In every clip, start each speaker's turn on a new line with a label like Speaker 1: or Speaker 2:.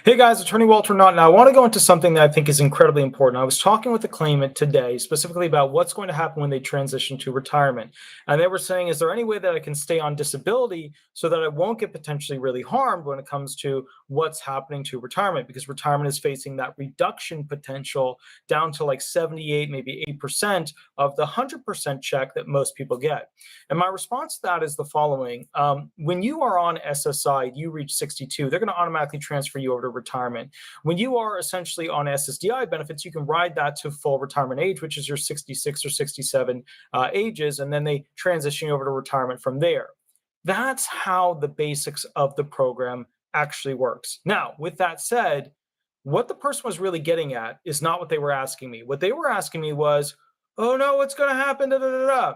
Speaker 1: Hey guys, Attorney Walter Hnot. Now, I want to go into something that I think is incredibly important. I was talking with a claimant today, specifically about what's going to happen when they transition to retirement. And they were saying, is there any way that I can stay on disability so that I won't get potentially really harmed when it comes to what's happening to retirement? Because retirement is facing that reduction potential down to like 78, maybe 8% of the 100% check that most people get. And my response to that is the following. When you are on SSI, you reach 62, they're going to automatically transfer you over to retirement. When you are essentially on SSDI benefits, you can ride that to full retirement age, which is your 66 or 67 ages, and then they transition you over to retirement from there. That's how the basics of the program actually works. Now, with that said, what the person was really getting at is not what they were asking me. What they were asking me was, oh no, what's going to happen? Da, da, da, da.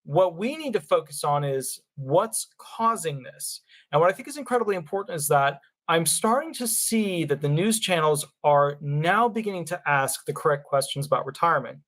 Speaker 1: What we need to focus on is what's causing this. And what I think is incredibly important is that I'm starting to see that the news channels are now beginning to ask the correct questions about retirement.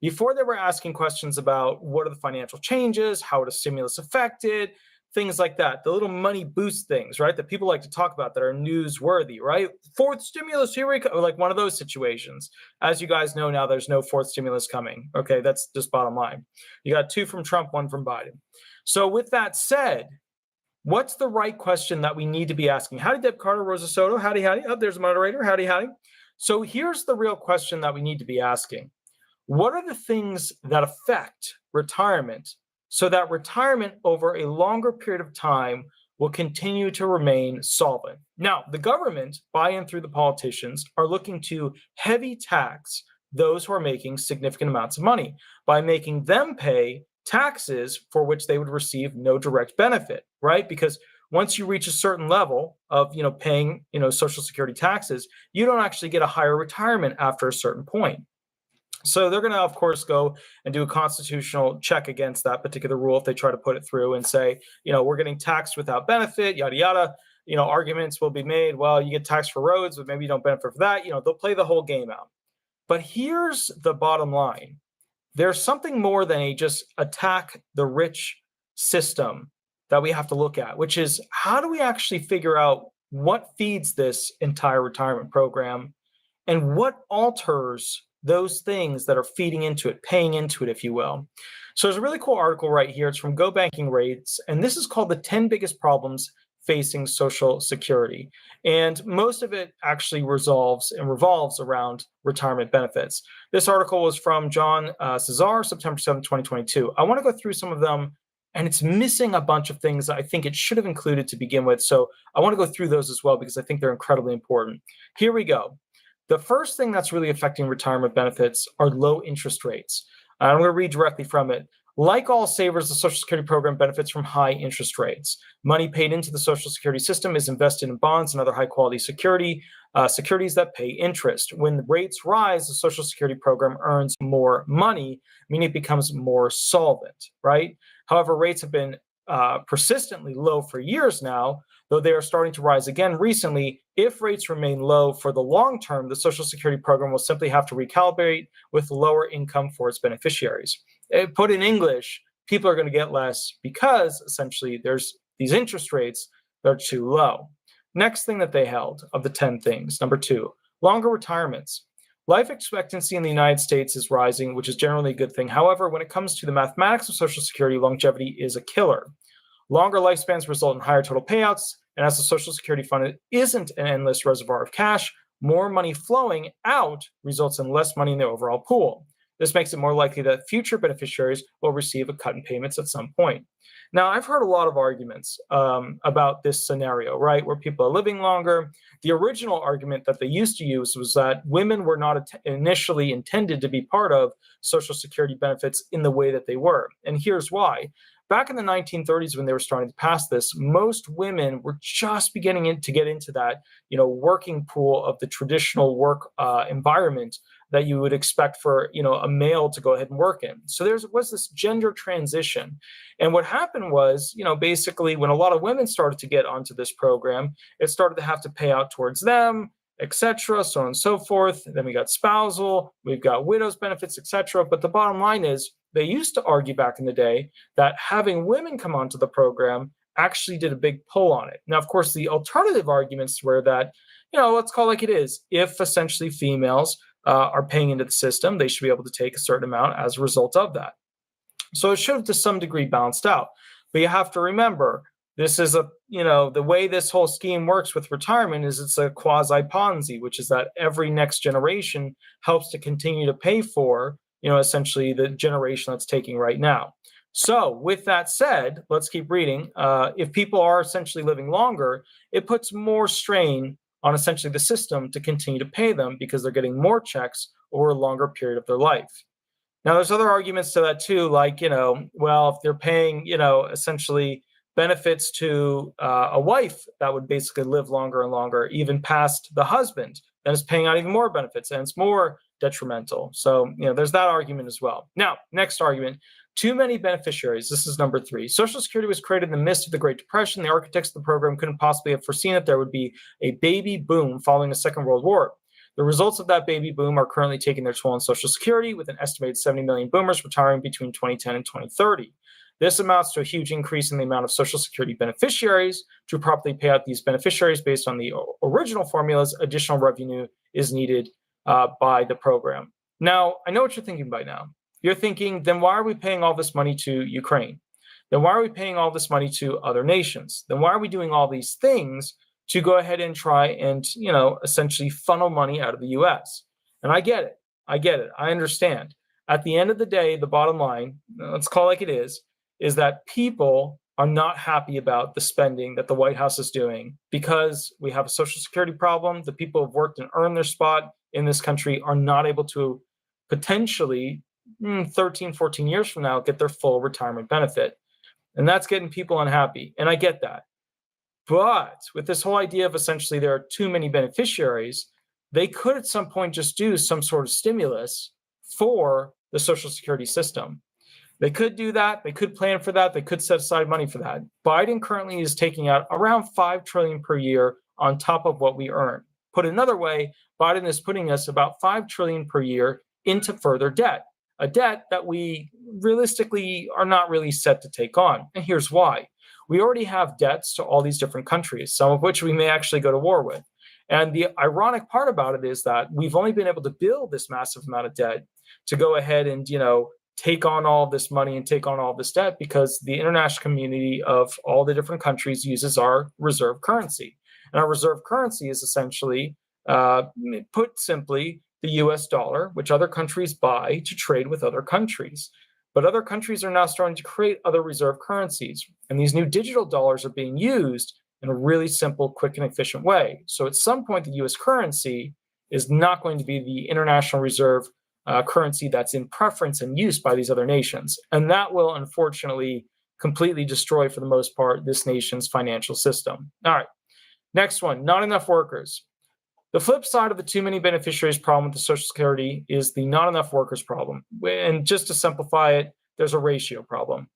Speaker 1: Before they were asking questions about what are the financial changes, how would a stimulus affect it, things like that, the little money boost things, right, that people like to talk about that are newsworthy, right? Fourth stimulus, here we go, like one of those situations. As you guys know now, there's no fourth stimulus coming. Okay, that's just bottom line. You got two from Trump, one from Biden. So with that said, what's the right question that we need to be asking? Howdy, Deb Carter, Rosa Soto. Howdy, howdy. Oh, there's a moderator. Howdy, howdy. So here's the real question that we need to be asking. What are the things that affect retirement so that retirement over a longer period of time will continue to remain solvent? Now, the government, by and through the politicians, are looking to heavy tax those who are making significant amounts of money by making them pay taxes for which they would receive no direct benefit, right? Because once you reach a certain level of, paying, Social Security taxes, you don't actually get a higher retirement after a certain point. So they're going to, of course, go and do a constitutional check against that particular rule if they try to put it through and say, we're getting taxed without benefit, yada, yada. Arguments will be made. Well, you get taxed for roads, but maybe you don't benefit for that. They'll play the whole game out. But here's the bottom line. There's something more than a just attack the rich system that we have to look at, which is how do we actually figure out what feeds this entire retirement program and what alters those things that are feeding into it, paying into it, if you will. So there's a really cool article right here. It's from Go Banking Rates, and this is called the 10 Biggest Problems Facing Social Security. And most of it actually revolves around retirement benefits. This article was from John Cesar, September 7, 2022. I want to go through some of them, and it's missing a bunch of things that I think it should have included to begin with. So I want to go through those as well because I think they're incredibly important. Here we go. The first thing that's really affecting retirement benefits are low interest rates. I'm going to read directly from it. Like all savers, the Social Security program benefits from high interest rates. Money paid into the Social Security system is invested in bonds and other high-quality securities that pay interest. When the rates rise, the Social Security program earns more money, meaning it becomes more solvent, right? However, rates have been persistently low for years now, though they are starting to rise again recently. If rates remain low for the long term, the Social Security program will simply have to recalibrate with lower income for its beneficiaries. Put in English, people are going to get less because essentially there's these interest rates that are too low. Next thing that they held of the 10 things, number 2, longer retirements. Life expectancy in the United States is rising, which is generally a good thing. However, when it comes to the mathematics of Social Security, longevity is a killer. Longer lifespans result in higher total payouts, and as the Social Security fund isn't an endless reservoir of cash, more money flowing out results in less money in the overall pool. This makes it more likely that future beneficiaries will receive a cut in payments at some point. Now, I've heard a lot of arguments about this scenario, right, where people are living longer. The original argument that they used to use was that women were not initially intended to be part of Social Security benefits in the way that they were. And here's why. Back in the 1930s, when they were starting to pass this, most women were just beginning to get into that, working pool of the traditional work environment that you would expect for, a male to go ahead and work in. So there was this gender transition. And what happened was, basically when a lot of women started to get onto this program, it started to have to pay out towards them, etc., so on and so forth. Then we got spousal, we've got widows benefits, etc. But the bottom line is they used to argue back in the day that having women come onto the program actually did a big pull on it. Now, of course, the alternative arguments were that, let's call it like it is. If essentially females are paying into the system, they should be able to take a certain amount as a result of that. So it should have to some degree balanced out. But you have to remember, this is the way this whole scheme works with retirement is it's a quasi Ponzi, which is that every next generation helps to continue to pay for, essentially the generation that's taking right now. So with that said, let's keep reading. If people are essentially living longer, it puts more strain on essentially the system to continue to pay them because they're getting more checks over a longer period of their life. Now, there's other arguments to that too, like, if they're paying, essentially benefits to a wife that would basically live longer and longer, even past the husband, then it's paying out even more benefits and it's more detrimental. So, there's that argument as well. Now, next argument, too many beneficiaries. This is number 3. Social Security was created in the midst of the Great Depression. The architects of the program couldn't possibly have foreseen that there would be a baby boom following the Second World War. The results of that baby boom are currently taking their toll on Social Security, with an estimated 70 million boomers retiring between 2010 and 2030. This amounts to a huge increase in the amount of Social Security beneficiaries. To properly pay out these beneficiaries based on the original formulas, additional revenue is needed by the program. Now, I know what you're thinking by now. You're thinking, then why are we paying all this money to Ukraine? Then why are we paying all this money to other nations? Then why are we doing all these things to go ahead and try and, essentially funnel money out of the U.S.? And I get it. I understand. At the end of the day, the bottom line, let's call it like it is that people are not happy about the spending that the White House is doing because we have a Social Security problem. The people who have worked and earned their spot in this country are not able to potentially 13, 14 years from now get their full retirement benefit. And that's getting people unhappy. And I get that. But with this whole idea of essentially there are too many beneficiaries, they could at some point just do some sort of stimulus for the Social Security system. They could do that. They could plan for that. They could set aside money for that. Biden currently is taking out around $5 trillion per year on top of what we earn. Put another way, Biden is putting us about $5 trillion per year into further debt, a debt that we realistically are not really set to take on. And here's why. We already have debts to all these different countries, some of which we may actually go to war with. And the ironic part about it is that we've only been able to build this massive amount of debt to go ahead and, take on all this money and take on all this debt because the international community of all the different countries uses our reserve currency. And our reserve currency is essentially, put simply, the US dollar, which other countries buy to trade with other countries. But other countries are now starting to create other reserve currencies. And these new digital dollars are being used in a really simple, quick, and efficient way. So at some point, the US currency is not going to be the international reserve currency that's in preference and use by these other nations. And that will, unfortunately, completely destroy, for the most part, this nation's financial system. All right, next one, not enough workers. The flip side of the too many beneficiaries problem with the Social Security is the not enough workers problem. And just to simplify it, there's a ratio problem.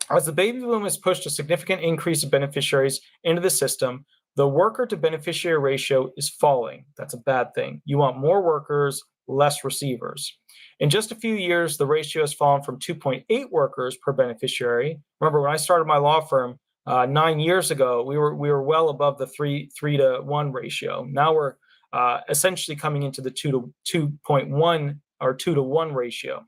Speaker 1: As the baby boom has pushed a significant increase of beneficiaries into the system, the worker to beneficiary ratio is falling. That's a bad thing. You want more workers, less receivers. In just a few years, the ratio has fallen from 2.8 workers per beneficiary. Remember, when I started my law firm 9 years ago, we were well above the 3 to 1 ratio. Now we're essentially coming into the 2.1 or 2 to 1 ratio.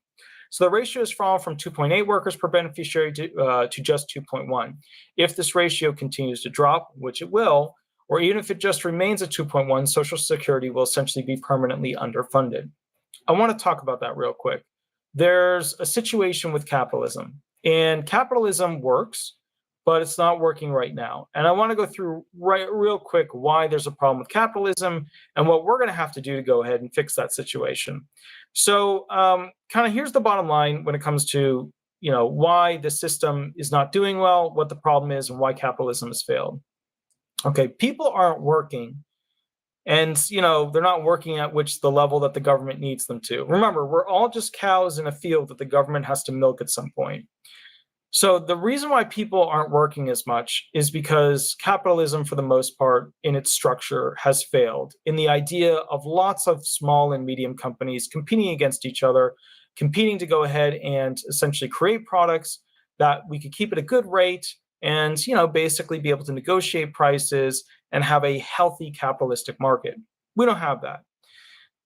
Speaker 1: So the ratio has fallen from 2.8 workers per beneficiary to just 2.1. If this ratio continues to drop, which it will, or even if it just remains at 2.1, Social Security will essentially be permanently underfunded. I want to talk about that real quick. There's a situation with capitalism, and capitalism works, but it's not working right now. And I want to go through real quick why there's a problem with capitalism and what we're going to have to do to go ahead and fix that situation. So kind of here's the bottom line when it comes to why the system is not doing well, what the problem is, and why capitalism has failed. Okay, people aren't working, and they're not working at the level that the government needs them to. Remember, we're all just cows in a field that the government has to milk at some point. So the reason why people aren't working as much is because capitalism, for the most part, in its structure, has failed in the idea of lots of small and medium companies competing against each other, competing to go ahead and essentially create products that we could keep at a good rate and basically be able to negotiate prices and have a healthy capitalistic market. We don't have that.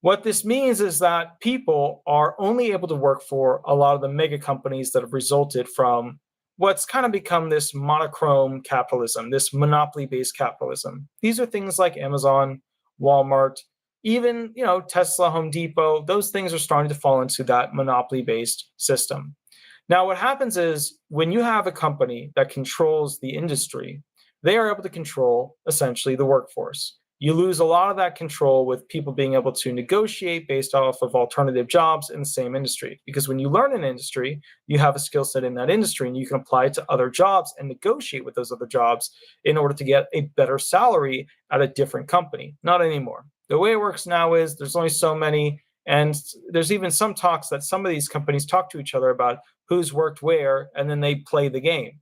Speaker 1: What this means is that people are only able to work for a lot of the mega companies that have resulted from what's kind of become this monochrome capitalism, this monopoly-based capitalism. These are things like Amazon, Walmart, even Tesla, Home Depot. Those things are starting to fall into that monopoly-based system. Now, what happens is when you have a company that controls the industry, they are able to control essentially the workforce. You lose a lot of that control with people being able to negotiate based off of alternative jobs in the same industry. Because when you learn an industry, you have a skill set in that industry and you can apply it to other jobs and negotiate with those other jobs in order to get a better salary at a different company. Not anymore. The way it works now is there's only so many, and there's even some talks that some of these companies talk to each other about who's worked where, and then they play the game.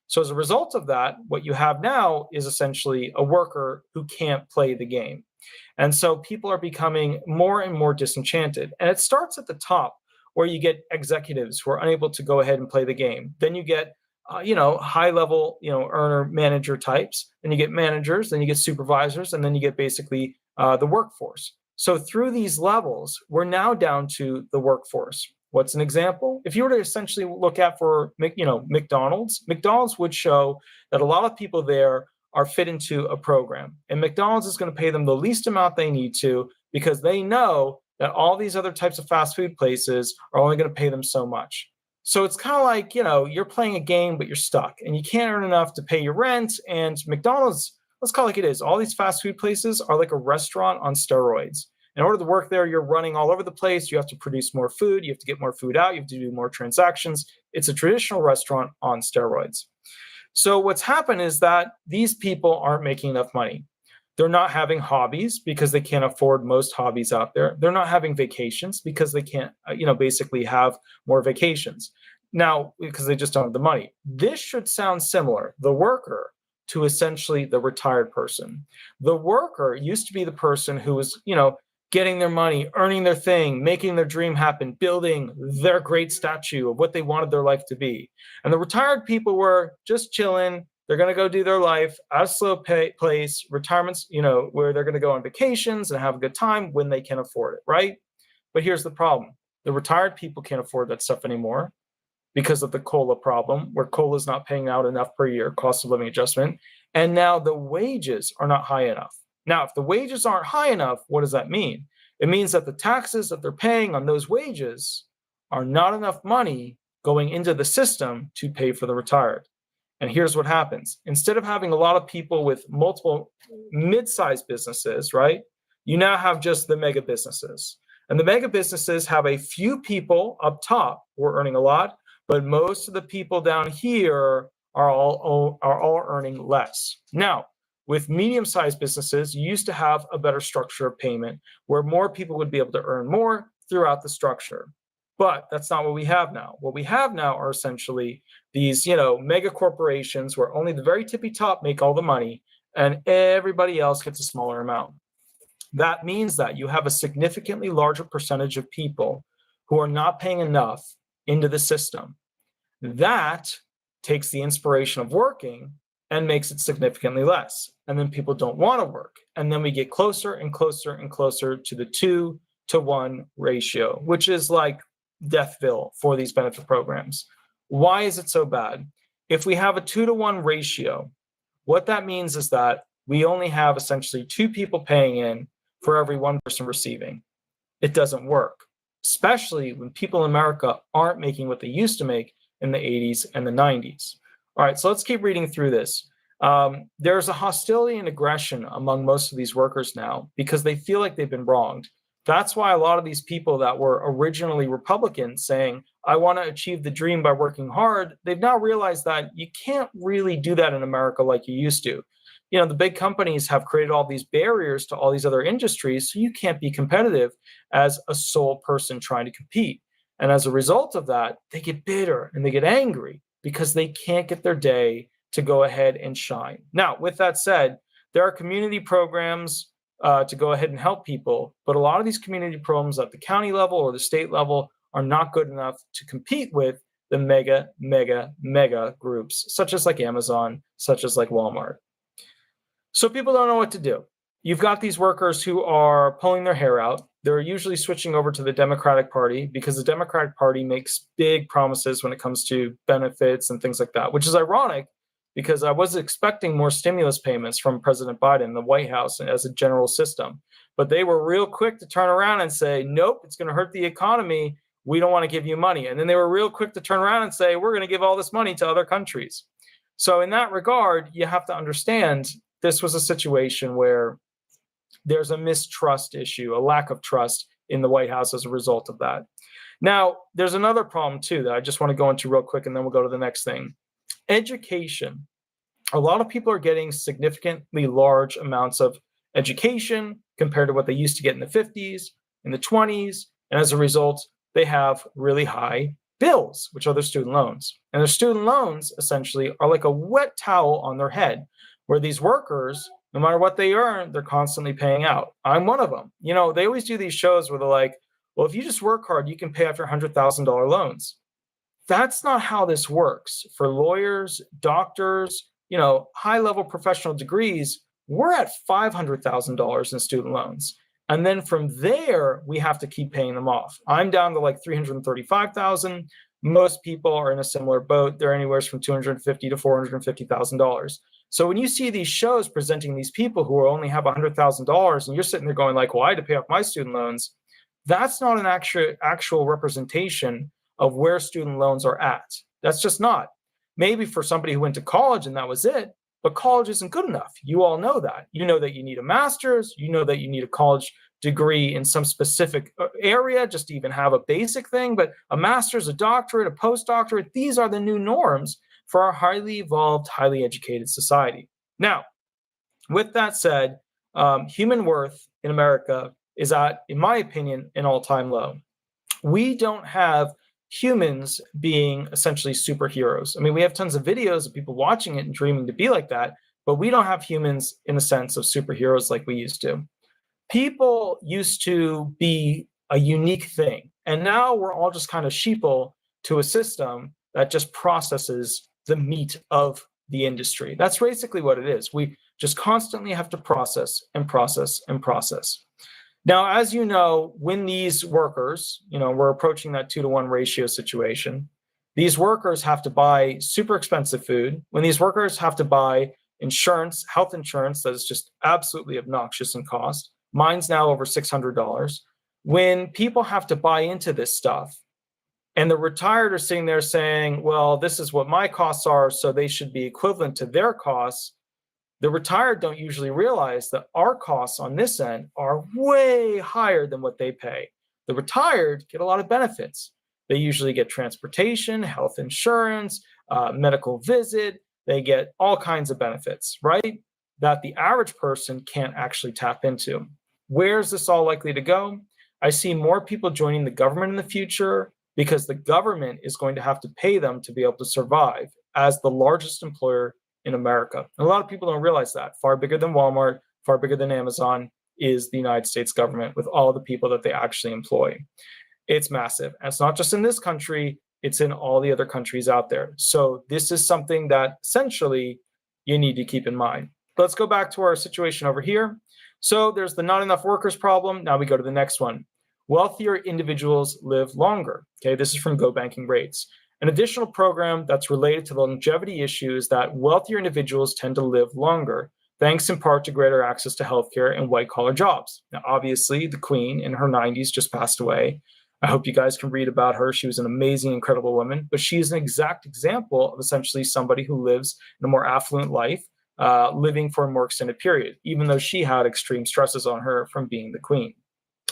Speaker 1: So as a result of that, what you have now is essentially a worker who can't play the game. And so people are becoming more and more disenchanted. And it starts at the top where you get executives who are unable to go ahead and play the game. Then you get high level, earner manager types. Then you get managers, then you get supervisors, and then you get basically the workforce. So through these levels, we're now down to the workforce. What's an example? If you were to essentially look at for McDonald's would show that a lot of people there are fit into a program. And McDonald's is going to pay them the least amount they need to because they know that all these other types of fast food places are only going to pay them so much. So it's kind of like, you're playing a game, but you're stuck and you can't earn enough to pay your rent. And McDonald's, let's call it like it is. All these fast food places are like a restaurant on steroids. In order to work there, you're running all over the place. You have to produce more food. You have to get more food out. You have to do more transactions. It's a traditional restaurant on steroids. So what's happened is that these people aren't making enough money. They're not having hobbies because they can't afford most hobbies out there. They're not having vacations because they can't, basically have more vacations. Now, because they just don't have the money. This should sound similar. The worker to essentially the retired person. The worker used to be the person who was, getting their money, earning their thing, making their dream happen, building their great statue of what they wanted their life to be. And the retired people were just chilling. They're going to go do their life at a slow pace, retirements, where they're going to go on vacations and have a good time when they can afford it, right? But here's the problem. The retired people can't afford that stuff anymore because of the COLA problem, where COLA is not paying out enough per year, cost of living adjustment. And now the wages are not high enough. Now, if the wages aren't high enough, what does that mean? It means that the taxes that they're paying on those wages are not enough money going into the system to pay for the retired. And here's what happens. Instead of having a lot of people with multiple mid-sized businesses, right, you now have just the mega businesses. And the mega businesses have a few people up top who are earning a lot, but most of the people down here are all earning less. Now, with medium-sized businesses, you used to have a better structure of payment where more people would be able to earn more throughout the structure. But that's not what we have now. What we have now are essentially these, mega corporations where only the very tippy top make all the money and everybody else gets a smaller amount. That means that you have a significantly larger percentage of people who are not paying enough into the system. That takes the inspiration of working and makes it significantly less. And then people don't want to work. And then we get closer and closer and closer to the 2-to-1 ratio, which is like Deathville for these benefit programs. Why is it so bad? If we have a 2-to-1 ratio, what that means is that we only have essentially 2 people paying in for every 1 person receiving. It doesn't work, especially when people in America aren't making what they used to make in the 80s and the 90s. All right, so let's keep reading through this. There's a hostility and aggression among most of these workers now because they feel like they've been wronged. That's why a lot of these people that were originally Republicans saying, I want to achieve the dream by working hard, they've now realized that you can't really do that in America like you used to. The big companies have created all these barriers to all these other industries, so you can't be competitive as a sole person trying to compete. And as a result of that, they get bitter and they get angry because they can't get their day to go ahead and shine. Now, with that said, there are community programs to go ahead and help people, but a lot of these community programs at the county level or the state level are not good enough to compete with the mega groups, such as like Amazon, such as like Walmart. So people don't know what to do. You've got these workers who are pulling their hair out. They're usually switching over to the Democratic Party because the Democratic Party makes big promises when it comes to benefits and things like that, which is ironic because I was expecting more stimulus payments from President Biden, the White House, as a general system. But they were real quick to turn around and say, nope, it's going to hurt the economy. We don't want to give you money. And then they were real quick to turn around and say, we're going to give all this money to other countries. So in that regard, you have to understand this was a situation where there's a mistrust issue, a lack of trust in the White House as a result of that. Now, there's another problem too that I just want to go into real quick, and then we'll go to the next thing. Education. A lot of people are getting significantly large amounts of education compared to what they used to get in the 50s, in the 20s, and as a result, they have really high bills, which are their student loans. And their student loans essentially are like a wet towel on their head, where these workers, no matter what they earn, they're constantly paying out. I'm one of them. You know, they always do these shows where they're like, well, if you just work hard, you can pay off your $100,000 loans. That's not how this works. For lawyers, doctors, you know, high-level professional degrees, we're at $500,000 in student loans. And then from there, we have to keep paying them off. I'm down to like $335,000. Most people are in a similar boat. They're anywhere from $250,000 to $450,000. So when you see these shows presenting these people who only have $100,000 and you're sitting there going like, well, I had to pay off my student loans, that's not an actual representation of where student loans are at. That's just not. Maybe for somebody who went to college and that was it, but college isn't good enough. You all know that. You know that you need a master's. You know that you need a college degree in some specific area just to even have a basic thing, but a master's, a doctorate, a postdoctorate, these are the new norms for our highly evolved, highly educated society. Now, with that said, human worth in America is at, in my opinion, an all-time low. We don't have humans being essentially superheroes. I mean, we have tons of videos of people watching it and dreaming to be like that, but we don't have humans in the sense of superheroes like we used to. People used to be a unique thing, and now we're all just kind of sheeple to a system that just processes the meat of the industry. That's basically what it is. We just constantly have to process and process and process. Now, as you know, when these workers, you know, we're approaching that 2-to-1 ratio situation, these workers have to buy super expensive food. When these workers have to buy insurance, health insurance, that is just absolutely obnoxious in cost. Mine's now over $600. When people have to buy into this stuff, and the retired are sitting there saying, well, this is what my costs are, so they should be equivalent to their costs. The retired don't usually realize that our costs on this end are way higher than what they pay. The retired get a lot of benefits. They usually get transportation, health insurance, medical visit. They get all kinds of benefits, right? That the average person can't actually tap into. Where's this all likely to go? I see more people joining the government in the future because the government is going to have to pay them to be able to survive as the largest employer in America. And a lot of people don't realize that. Far bigger than Walmart, far bigger than Amazon is the United States government with all the people that they actually employ. It's massive. And it's not just in this country, it's in all the other countries out there. So this is something that essentially you need to keep in mind. Let's go back to our situation over here. So there's the not enough workers problem. Now we go to the next one. Wealthier individuals live longer. Okay, this is from Go Banking Rates. An additional program that's related to the longevity issue is that wealthier individuals tend to live longer, thanks in part to greater access to healthcare and white-collar jobs. Now, obviously, the Queen in her 90s just passed away. I hope you guys can read about her. She was an amazing, incredible woman, but she's an exact example of essentially somebody who lives in a more affluent life, living for a more extended period, even though she had extreme stresses on her from being the Queen.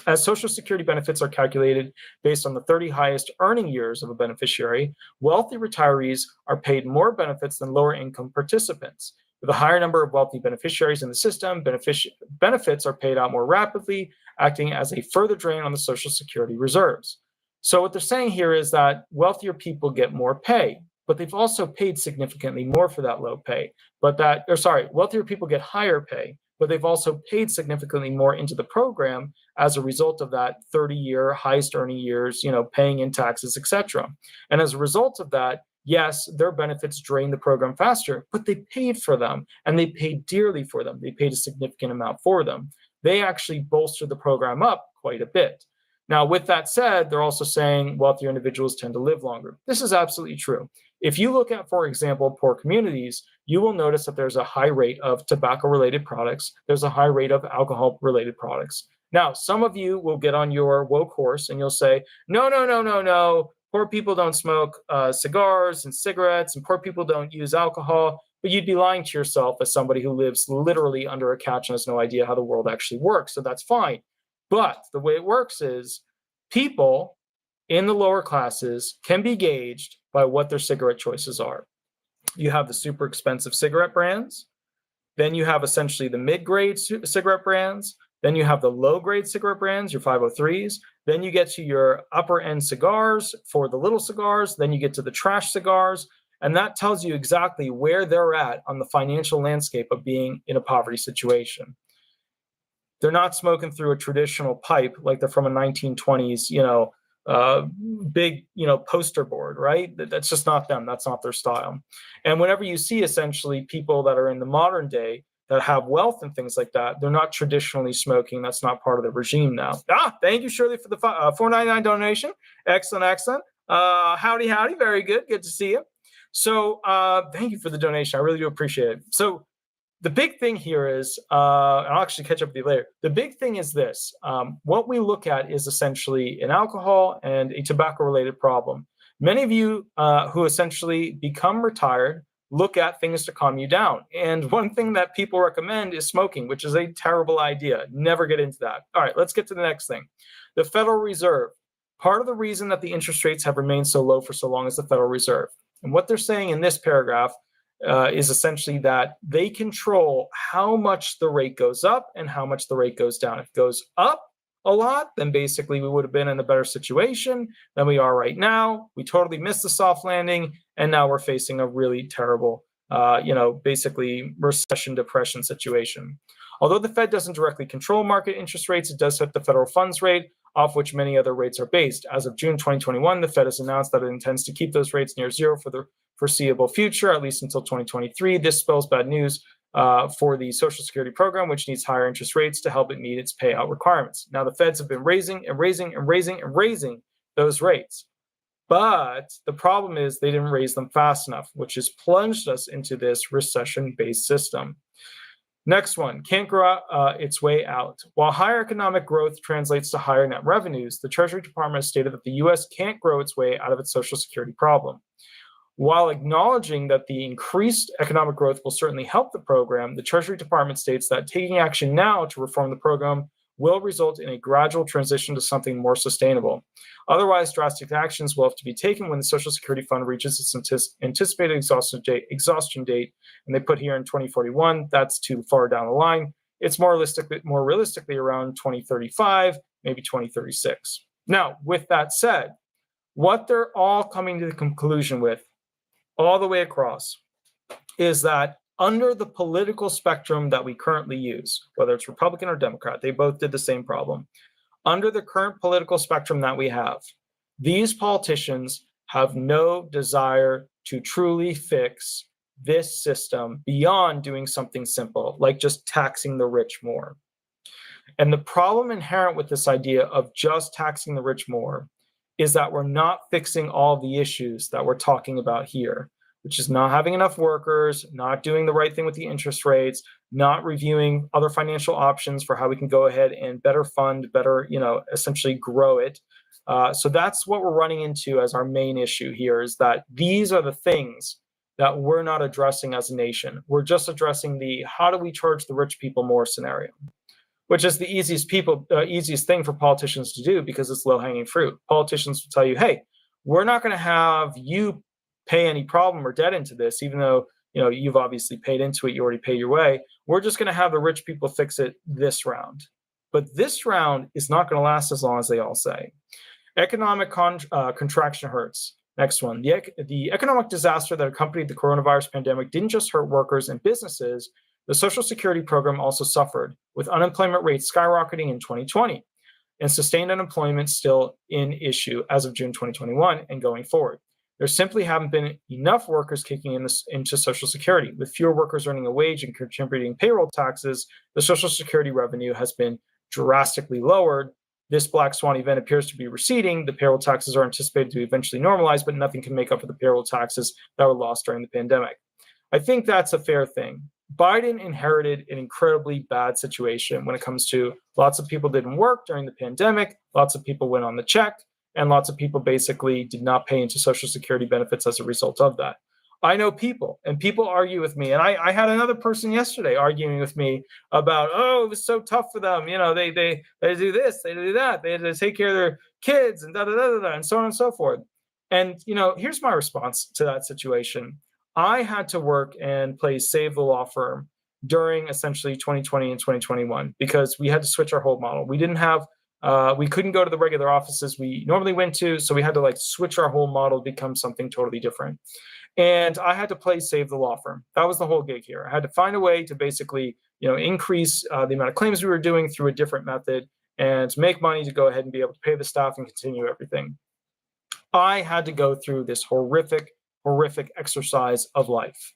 Speaker 1: As Social Security benefits are calculated based on the 30 highest earning years of a beneficiary, wealthy retirees are paid more benefits than lower income participants. With a higher number of wealthy beneficiaries in the system, benefits are paid out more rapidly, acting as a further drain on the Social Security reserves. So what they're saying here is that wealthier people get more pay, but they've also paid significantly more for that low pay. Wealthier people get higher pay, but they've also paid significantly more into the program as a result of that 30-year highest earning years, paying in taxes, etc. And as a result of that, yes, their benefits drain the program faster, but they paid for them and they paid dearly for them. They paid a significant amount for them. They actually bolstered the program up quite a bit. Now, with that said, they're also saying wealthier individuals tend to live longer. This is absolutely true. If you look at, for example, poor communities, you will notice that there's a high rate of tobacco-related products. There's a high rate of alcohol-related products. Now, some of you will get on your woke horse and you'll say, no, no, no, no, no. Poor people don't smoke cigars and cigarettes, and poor people don't use alcohol. But you'd be lying to yourself as somebody who lives literally under a couch and has no idea how the world actually works. So that's fine. But the way it works is people in the lower classes can be gauged by what their cigarette choices are. You have the super expensive cigarette brands. Then you have essentially the mid-grade cigarette brands. Then you have the low-grade cigarette brands, your 503s. Then you get to your upper-end cigars for the little cigars. Then you get to the trash cigars. And that tells you exactly where they're at on the financial landscape of being in a poverty situation. They're not smoking through a traditional pipe like they're from a 1920s, big, poster board, right? That's just not them. That's not their style. And whenever you see essentially people that are in the modern day that have wealth and things like that, they're not traditionally smoking. That's not part of the regime now. Thank you, Shirley, for the $4.99 donation. Excellent, excellent. Howdy, howdy. Very good. Good to see you. So thank you for the donation. I really do appreciate it. So the big thing here is, and I'll actually catch up with you later. The big thing is this. What we look at is essentially an alcohol and a tobacco-related problem. Many of you who essentially become retired look at things to calm you down. And one thing that people recommend is smoking, which is a terrible idea. Never get into that. All right, let's get to the next thing. The Federal Reserve. Part of the reason that the interest rates have remained so low for so long is the Federal Reserve. And what they're saying in this paragraph is essentially that they control how much the rate goes up and how much the rate goes down. If it goes up a lot, then basically we would have been in a better situation than we are right now. We totally missed the soft landing, and now we're facing a really terrible, basically recession, depression situation. Although the Fed doesn't directly control market interest rates, it does set the federal funds rate, off which many other rates are based. As of June 2021, the Fed has announced that it intends to keep those rates near zero for the foreseeable future, at least until 2023. This spells bad news for the Social Security program, which needs higher interest rates to help it meet its payout requirements. Now, the Feds have been raising and raising and raising and raising those rates. But the problem is they didn't raise them fast enough, which has plunged us into this recession-based system. Next one, can't grow its way out. While higher economic growth translates to higher net revenues, the Treasury Department has stated that the U.S. can't grow its way out of its Social Security problem. While acknowledging that the increased economic growth will certainly help the program, the Treasury Department states that taking action now to reform the program will result in a gradual transition to something more sustainable. Otherwise, drastic actions will have to be taken when the Social Security Fund reaches its anticipated exhaustion date, and they put here in 2041. That's too far down the line. It's more realistically around 2035, maybe 2036. Now, with that said, what they're all coming to the conclusion with, all the way across, is that under the political spectrum that we currently use, whether it's Republican or Democrat, they both did the same problem. Under the current political spectrum that we have, these politicians have no desire to truly fix this system beyond doing something simple, like just taxing the rich more. And the problem inherent with this idea of just taxing the rich more is that we're not fixing all the issues that we're talking about here, which is not having enough workers, not doing the right thing with the interest rates, not reviewing other financial options for how we can go ahead and better fund, better, essentially grow it. So that's what we're running into as our main issue here, is that these are the things that we're not addressing as a nation. We're just addressing the how do we charge the rich people more scenario, which is the easiest thing for politicians to do because it's low-hanging fruit. Politicians will tell you, hey, we're not going to have you pay any problem or debt into this, even though you've obviously paid into it, you already pay your way. We're just going to have the rich people fix it this round. But this round is not going to last as long as they all say. Economic contraction hurts. Next one, the economic disaster that accompanied the coronavirus pandemic didn't just hurt workers and businesses, The Social Security program also suffered, with unemployment rates skyrocketing in 2020 and sustained unemployment still an issue as of June 2021 and going forward. There simply haven't been enough workers kicking into Social Security. With fewer workers earning a wage and contributing payroll taxes, the Social Security revenue has been drastically lowered. This black swan event appears to be receding. The payroll taxes are anticipated to eventually normalize, but nothing can make up for the payroll taxes that were lost during the pandemic. I think that's a fair thing. Biden inherited an incredibly bad situation when it comes to lots of people didn't work during the pandemic, lots of people went on the check, and lots of people basically did not pay into Social Security benefits as a result of that. I know people, and people argue with me. And I had another person yesterday arguing with me about, oh, it was so tough for them. You know, they do this, they do that, they had to take care of their kids, and da da da da, da and so on and so forth. And here's my response to that situation. I had to work and play Save the Law Firm during essentially 2020 and 2021 because we had to switch our whole model. We didn't have, we couldn't go to the regular offices we normally went to, so we had to switch our whole model to become something totally different. And I had to play Save the Law Firm. That was the whole gig here. I had to find a way to basically, increase the amount of claims we were doing through a different method and to make money to go ahead and be able to pay the staff and continue everything. I had to go through this horrific exercise of life.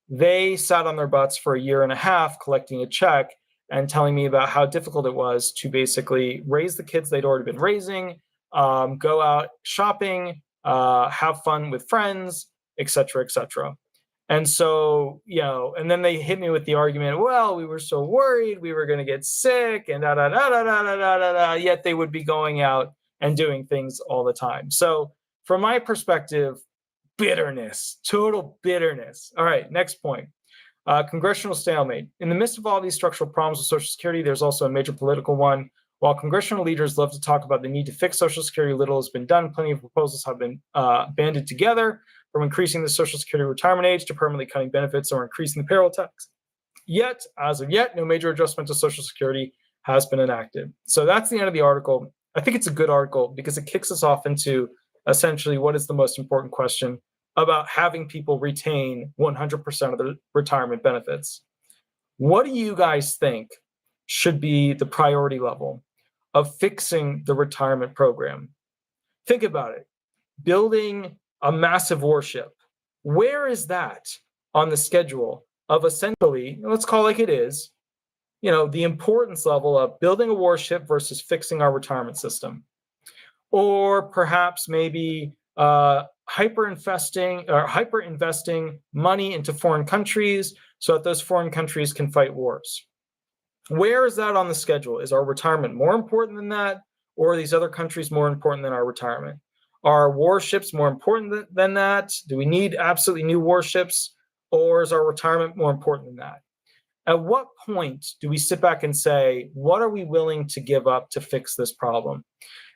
Speaker 1: They sat on their butts for a year and a half collecting a check and telling me about how difficult it was to basically raise the kids they'd already been raising, go out shopping, have fun with friends, et cetera, et cetera. And so, and then they hit me with the argument, well, we were so worried we were going to get sick and da da da da da da da da, yet they would be going out and doing things all the time. So from my perspective, bitterness, total bitterness. All right, next point. Congressional stalemate. In the midst of all these structural problems with Social Security, there's also a major political one. While congressional leaders love to talk about the need to fix Social Security, little has been done. Plenty of proposals have been banded together, from increasing the Social Security retirement age to permanently cutting benefits or increasing the payroll tax. Yet, as of yet, no major adjustment to Social Security has been enacted. So that's the end of the article. I think it's a good article because it kicks us off into essentially what is the most important question about having people retain 100% of the retirement benefits. What do you guys think should be the priority level of fixing the retirement program? Think about it. Building a massive warship. Where is that on the schedule of essentially, let's call it like it is, the importance level of building a warship versus fixing our retirement system? Or perhaps maybe hyper investing money into foreign countries so that those foreign countries can fight wars. Where is that on the schedule? Is our retirement more important than that? Or are these other countries more important than our retirement? Are warships more important than that? Do we need absolutely new warships? Or is our retirement more important than that? At what point do we sit back and say, what are we willing to give up to fix this problem?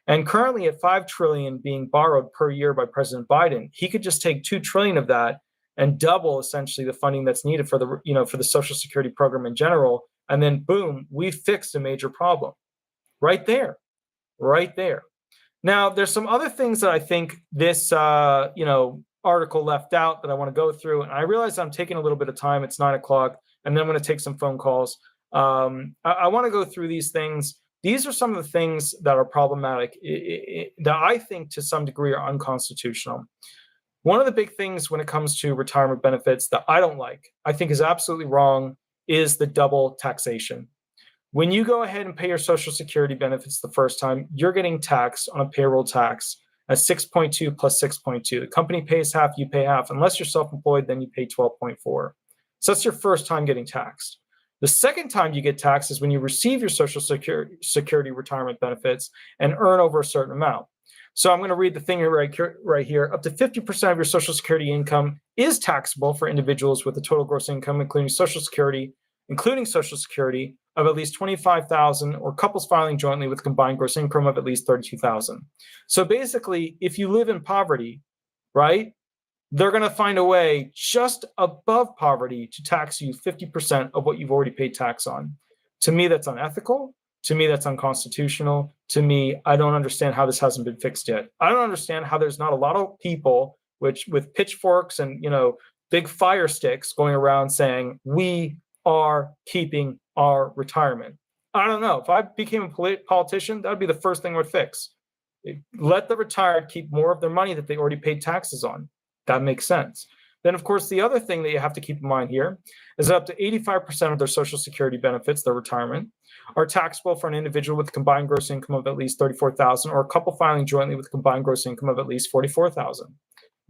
Speaker 1: And currently at $5 trillion being borrowed per year by President Biden, he could just take $2 trillion of that and double essentially the funding that's needed for the Social Security program in general. And then boom, we've fixed a major problem right there. Now, there's some other things that I think this article left out that I want to go through. And I realize I'm taking a little bit of time. It's 9:00, and then I'm going to take some phone calls. I want to go through these things. These are some of the things that are problematic that I think to some degree are unconstitutional. One of the big things when it comes to retirement benefits that I don't like, I think is absolutely wrong, is the double taxation. When you go ahead and pay your Social Security benefits the first time, you're getting taxed on a payroll tax at 6.2 plus 6.2. The company pays half, you pay half. Unless you're self-employed, then you pay 12.4. So that's your first time getting taxed. The second time you get taxed is when you receive your Social Security retirement benefits and earn over a certain amount. So I'm going to read the thing right here. Up to 50% of your Social Security income is taxable for individuals with a total gross income, including Social Security, of at least $25,000, or couples filing jointly with combined gross income of at least $32,000. So basically, if you live in poverty, right, they're going to find a way just above poverty to tax you 50% of what you've already paid tax on. To me, that's unethical. To me, that's unconstitutional. To me, I don't understand how this hasn't been fixed yet. I don't understand how there's not a lot of people with pitchforks and big fire sticks going around saying we are keeping our retirement. I don't know. If I became a politician, that would be the first thing I would fix. Let the retired keep more of their money that they already paid taxes on. That makes sense. Then, of course, the other thing that you have to keep in mind here is that up to 85% of their Social Security benefits, their retirement, are taxable for an individual with a combined gross income of at least $34,000 or a couple filing jointly with a combined gross income of at least $44,000.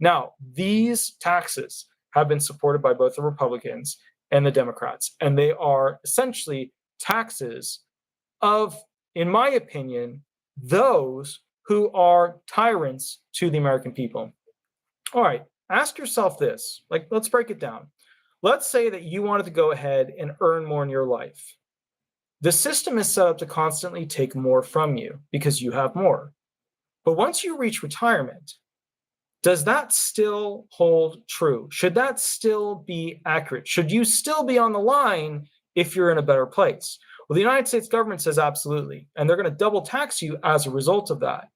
Speaker 1: Now, these taxes have been supported by both the Republicans and the Democrats, and they are essentially taxes of, in my opinion, those who are tyrants to the American people. All right, ask yourself this. Let's break it down. Let's say that you wanted to go ahead and earn more in your life. The system is set up to constantly take more from you because you have more. But once you reach retirement, does that still hold true? Should that still be accurate? Should you still be on the line if you're in a better place? Well, the United States government says absolutely, and they're going to double tax you as a result of that.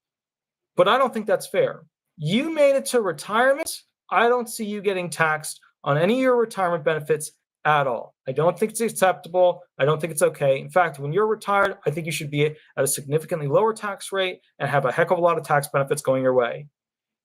Speaker 1: But I don't think that's fair. You made it to retirement. I don't see you getting taxed on any of your retirement benefits at all. I don't think it's acceptable. I don't think it's okay. In fact, when you're retired, I think you should be at a significantly lower tax rate and have a heck of a lot of tax benefits going your way.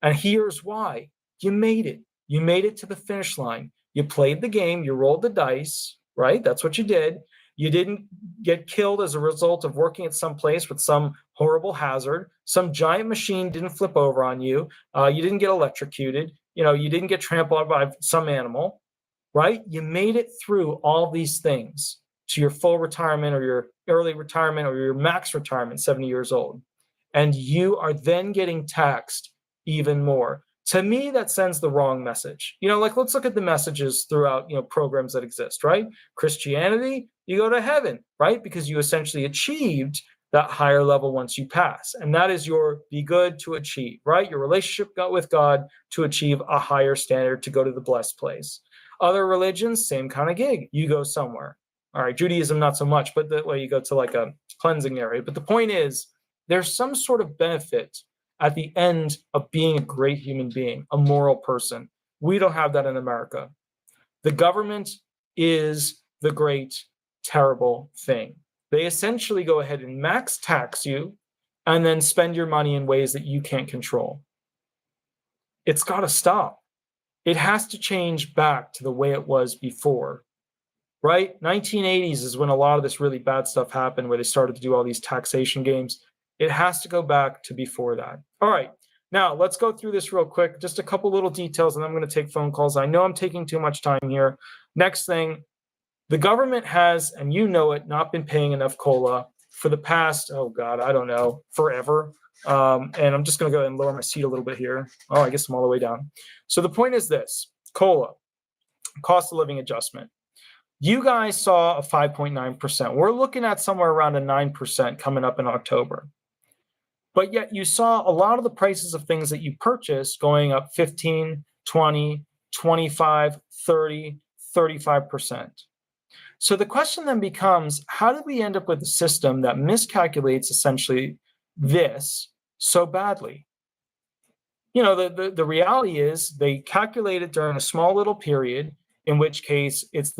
Speaker 1: And here's why. You made it. You made it to the finish line. You played the game. You rolled the dice, right? That's what you did. You didn't get killed as a result of working at some place with some horrible hazard. Some giant machine didn't flip over on you. You didn't get electrocuted. You didn't get trampled by some animal, right? You made it through all these things to your full retirement or your early retirement or your max retirement, 70 years old. And you are then getting taxed even more. To me, that sends the wrong message. Let's look at the messages throughout, programs that exist, right? Christianity, you go to heaven, right? Because you essentially achieved that higher level once you pass. And that is your be good to achieve, right? Your relationship with God to achieve a higher standard to go to the blessed place. Other religions, same kind of gig. You go somewhere. All right, Judaism, not so much, but that way you go to like a cleansing area. But the point is, there's some sort of benefit at the end of being a great human being, a moral person. We don't have that in America. The government is the great, terrible thing. They essentially go ahead and max tax you and then spend your money in ways that you can't control. It's got to stop. It has to change back to the way it was before, right? 1980s is when a lot of this really bad stuff happened, where they started to do all these taxation games. It has to go back to before that. All right, now let's go through this real quick. Just a couple little details, and I'm going to take phone calls. I know I'm taking too much time here. Next thing, the government has, and you know it, not been paying enough COLA for the past, forever. And I'm just going to go ahead and lower my seat a little bit here. Oh, I guess I'm all the way down. So the point is this, COLA, cost of living adjustment. You guys saw a 5.9%. We're looking at somewhere around a 9% coming up in October. But yet you saw a lot of the prices of things that you purchased going up 15, 20, 25, 30, 35%. So the question then becomes, how did we end up with a system that miscalculates essentially this so badly? The reality is they calculate it during a small little period, in which case it's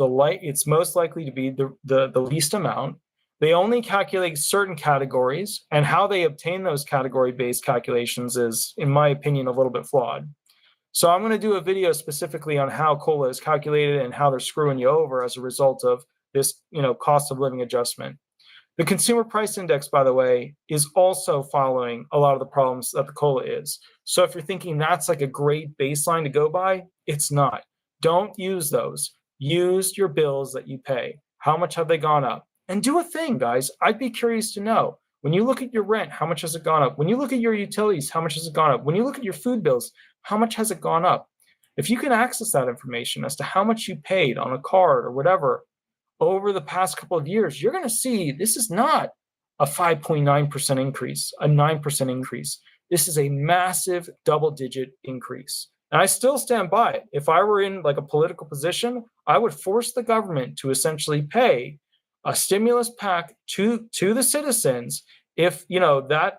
Speaker 1: most likely to be the least amount. They only calculate certain categories, and how they obtain those category-based calculations is, in my opinion, a little bit flawed. So I'm going to do a video specifically on how COLA is calculated and how they're screwing you over as a result of this, cost of living adjustment. The consumer price index, by the way, is also following a lot of the problems that the COLA is. So if you're thinking that's like a great baseline to go by, it's not. Don't use those. Use your bills that you pay. How much have they gone up? And do a thing, guys. I'd be curious to know. When you look at your rent, how much has it gone up? When you look at your utilities, how much has it gone up? When you look at your food bills, how much has it gone up? If you can access that information as to how much you paid on a card or whatever over the past couple of years, you're going to see this is not a 5.9% increase, a 9% increase. This is a massive double-digit increase. And I still stand by it. If I were in like a political position, I would force the government to essentially pay a stimulus pack to the citizens if that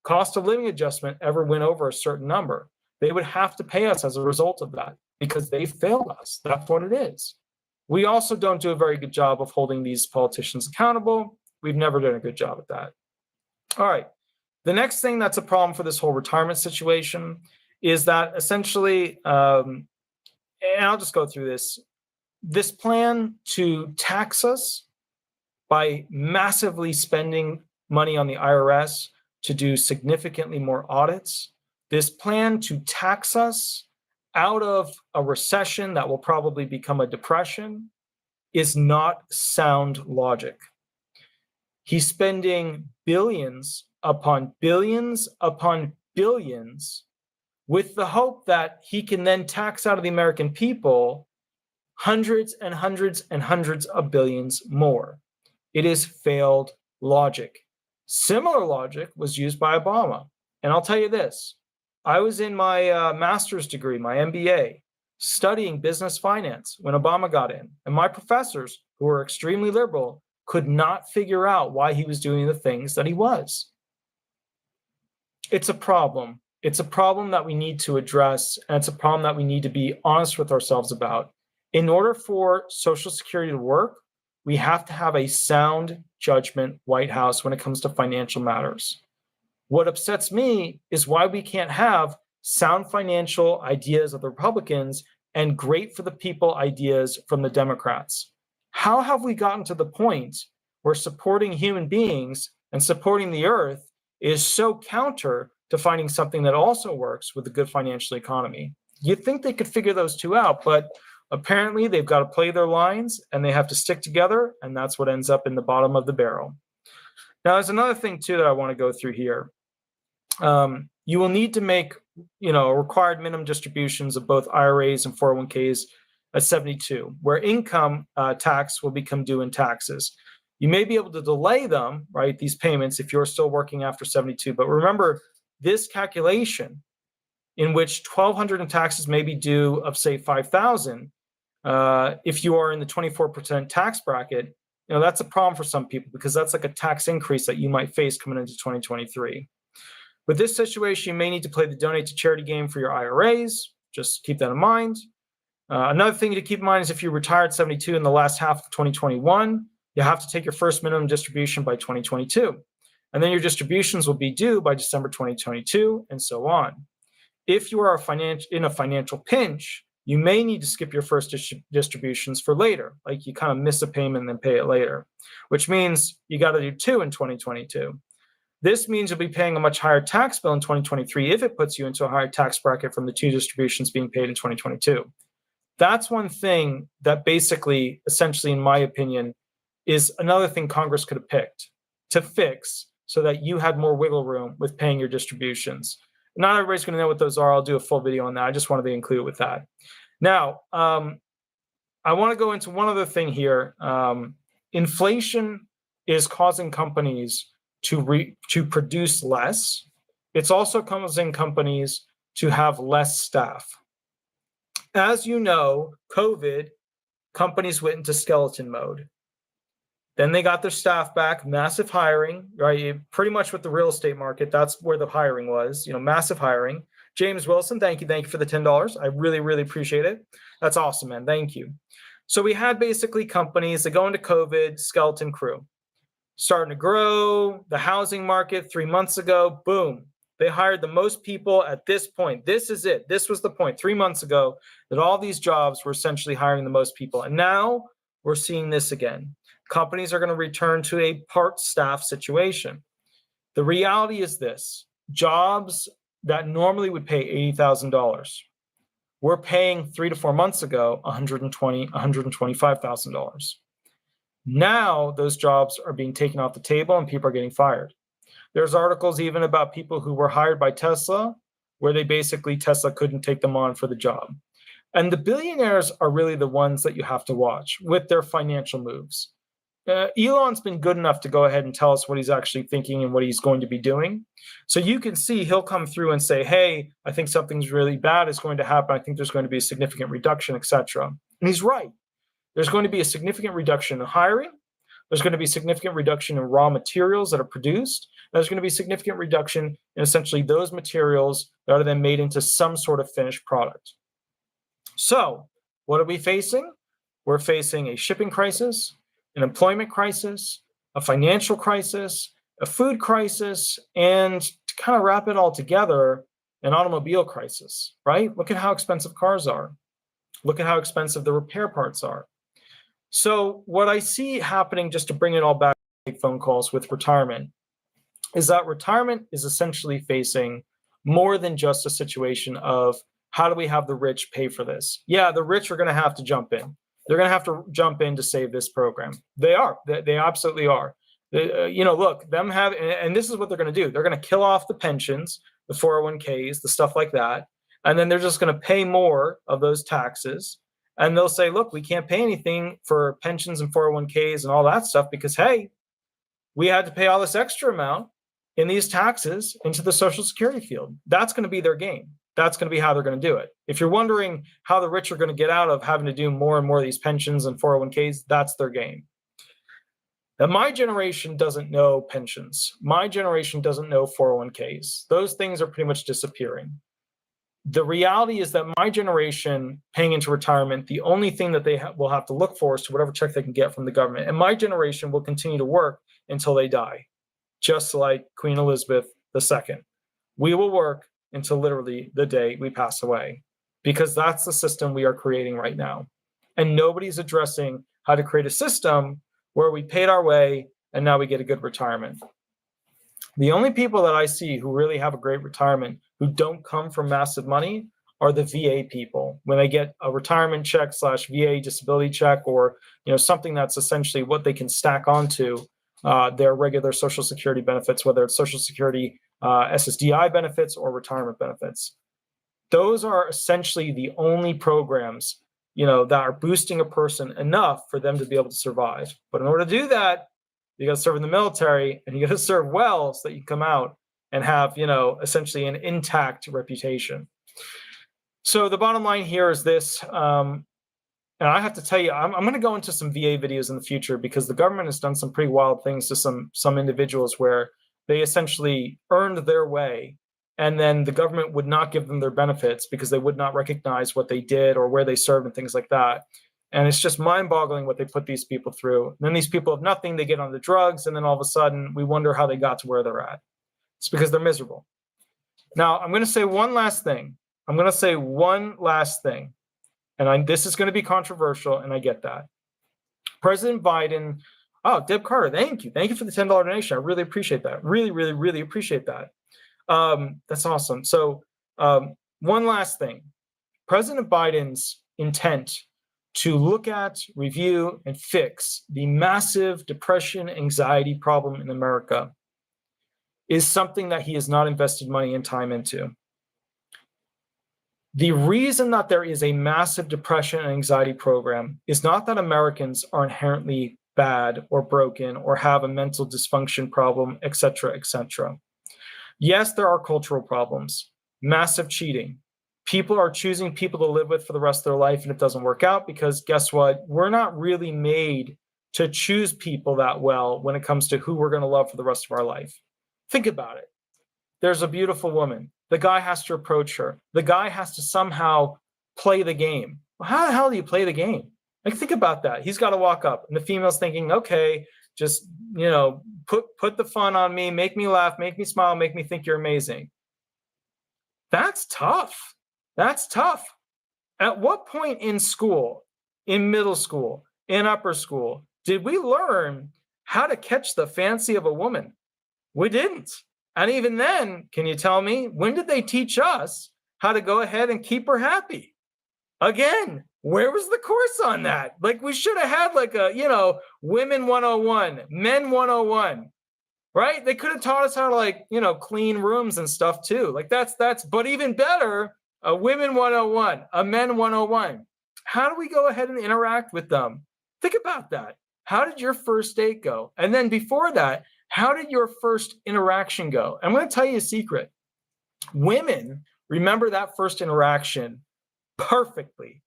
Speaker 1: cost of living adjustment ever went over a certain number. They would have to pay us as a result of that because they failed us. That's what it is. We also don't do a very good job of holding these politicians accountable. We've never done a good job at that. All right. The next thing that's a problem for this whole retirement situation is that essentially, and I'll just go through this plan to tax us by massively spending money on the IRS to do significantly more audits, this plan to tax us out of a recession that will probably become a depression is not sound logic. He's spending billions upon billions upon billions with the hope that he can then tax out of the American people hundreds and hundreds and hundreds of billions more. It is failed logic. Similar logic was used by Obama. And I'll tell you this, I was in my master's degree, my MBA, studying business finance when Obama got in. And my professors, who were extremely liberal, could not figure out why he was doing the things that he was. It's a problem. It's a problem that we need to address, and it's a problem that we need to be honest with ourselves about. In order for Social Security to work, we have to have a sound judgment White House when it comes to financial matters. What upsets me is why we can't have sound financial ideas of the Republicans and great for the people ideas from the Democrats. How have we gotten to the point where supporting human beings and supporting the earth is so counter to finding something that also works with a good financial economy? You'd think they could figure those two out, but apparently they've got to play their lines and they have to stick together, and that's what ends up in the bottom of the barrel. Now, there's another thing too that I want to go through here. You will need to make, required minimum distributions of both IRAs and 401ks at 72, where income tax will become due in taxes. You may be able to delay them, right, these payments, if you're still working after 72. But remember, this calculation in which $1,200 in taxes may be due of, say, $5,000, if you are in the 24% tax bracket, that's a problem for some people because that's like a tax increase that you might face coming into 2023. With this situation, you may need to play the donate to charity game for your IRAs. Just keep that in mind. Another thing to keep in mind is if you retired 72 in the last half of 2021, you have to take your first minimum distribution by 2022. And then your distributions will be due by December 2022, and so on. If you are in a financial pinch, you may need to skip your first distributions for later, like you kind of miss a payment and then pay it later, which means you got to do two in 2022. This means you'll be paying a much higher tax bill in 2023 if it puts you into a higher tax bracket from the two distributions being paid in 2022. That's one thing that basically, essentially, in my opinion, is another thing Congress could have picked to fix so that you had more wiggle room with paying your distributions. Not everybody's going to know what those are. I'll do a full video on that. I just wanted to include it with that. Now, I want to go into one other thing here. Inflation is causing companies to produce less. It's also causing companies to have less staff. As you know, COVID, companies went into skeleton mode. Then they got their staff back, massive hiring, right? Pretty much with the real estate market, that's where the hiring was, massive hiring. James Wilson, thank you for the $10. I really, really appreciate it. That's awesome, man. Thank you. So we had basically companies that go into COVID, skeleton crew, starting to grow. The housing market 3 months ago, boom. They hired the most people at this point. This is it. This was the point 3 months ago that all these jobs were essentially hiring the most people. And now we're seeing this again. Companies are going to return to a part staff situation. The reality is this: jobs that normally would pay $80,000, we're paying 3 to 4 months ago $120,000, $125,000. Now those jobs are being taken off the table and people are getting fired. There's articles even about people who were hired by Tesla, where Tesla couldn't take them on for the job. And the billionaires are really the ones that you have to watch with their financial moves. Elon's been good enough to go ahead and tell us what he's actually thinking and what he's going to be doing. So you can see he'll come through and say, hey, I think something's really bad is going to happen. I think there's going to be a significant reduction, etc. And he's right. There's going to be a significant reduction in hiring. There's going to be a significant reduction in raw materials that are produced. There's going to be a significant reduction in essentially those materials that are then made into some sort of finished product. So what are we facing? We're facing a shipping crisis, an employment crisis, a financial crisis, a food crisis, and to kind of wrap it all together, an automobile crisis, right? Look at how expensive cars are. Look at how expensive the repair parts are. So what I see happening, just to bring it all back to phone calls with retirement, is that retirement is essentially facing more than just a situation of how do we have the rich pay for this? Yeah, the rich are going to have to jump in. They're going to have to jump in to save this program. They are. They absolutely are. Look, them have, and this is what they're going to do. They're going to kill off the pensions, the 401ks, the stuff like that. And then they're just going to pay more of those taxes. And they'll say, look, we can't pay anything for pensions and 401ks and all that stuff because, hey, we had to pay all this extra amount in these taxes into the Social Security field. That's going to be their game. That's going to be how they're going to do it. If you're wondering how the rich are going to get out of having to do more and more of these pensions and 401ks, that's their game. Now, my generation doesn't know pensions. My generation doesn't know 401ks. Those things are pretty much disappearing. The reality is that my generation paying into retirement, the only thing that they will have to look for is to whatever check they can get from the government. And my generation will continue to work until they die, just like Queen Elizabeth II. We will work until literally the day we pass away, because that's the system we are creating right now. And nobody's addressing how to create a system where we paid our way and now we get a good retirement. The only people that I see who really have a great retirement who don't come from massive money are the VA people. When they get a retirement check / VA disability check, or something that's essentially what they can stack onto their regular Social Security benefits, whether it's Social Security SSDI benefits or retirement benefits. Those are essentially the only programs that are boosting a person enough for them to be able to survive. But in order to do that, you got to serve in the military, and you got to serve well so that you come out and have, essentially an intact reputation. So the bottom line here is this, and I have to tell you, I'm going to go into some VA videos in the future, because the government has done some pretty wild things to some individuals where they essentially earned their way, and then the government would not give them their benefits because they would not recognize what they did or where they served and things like that. And it's just mind-boggling what they put these people through. And then these people have nothing, they get on the drugs, and then all of a sudden we wonder how they got to where they're at. It's because they're miserable. Now, I'm going to say one last thing. And this is going to be controversial, and I get that. President Biden, Deb Carter, thank you. Thank you for the $10 donation. I really appreciate that. Really, really, really appreciate that. That's awesome. So one last thing. President Biden's intent to look at, review, and fix the massive depression, anxiety problem in America is something that he has not invested money and time into. The reason that there is a massive depression and anxiety program is not that Americans are inherently bad or broken or have a mental dysfunction problem, et cetera, et cetera. Yes, there are cultural problems, massive cheating. People are choosing people to live with for the rest of their life, and it doesn't work out because guess what? We're not really made to choose people that well when it comes to who we're going to love for the rest of our life. Think about it. There's a beautiful woman. The guy has to approach her. The guy has to somehow play the game. Well, how the hell do you play the game? Like, think about that. He's got to walk up, and the female's thinking, okay, just, put the fun on me, make me laugh, make me smile, make me think you're amazing. That's tough. That's tough. At what point in school, in middle school, in upper school, did we learn how to catch the fancy of a woman? We didn't. And even then, can you tell me, when did they teach us how to go ahead and keep her happy? Again, where was the course on that? Like, we should have had like a, women 101, men 101, right? They could have taught us how to clean rooms and stuff too. Like that's, but even better, a women 101, a men 101. How do we go ahead and interact with them? Think about that. How did your first date go? And then before that, how did your first interaction go? I'm going to tell you a secret. Women remember that first interaction perfectly.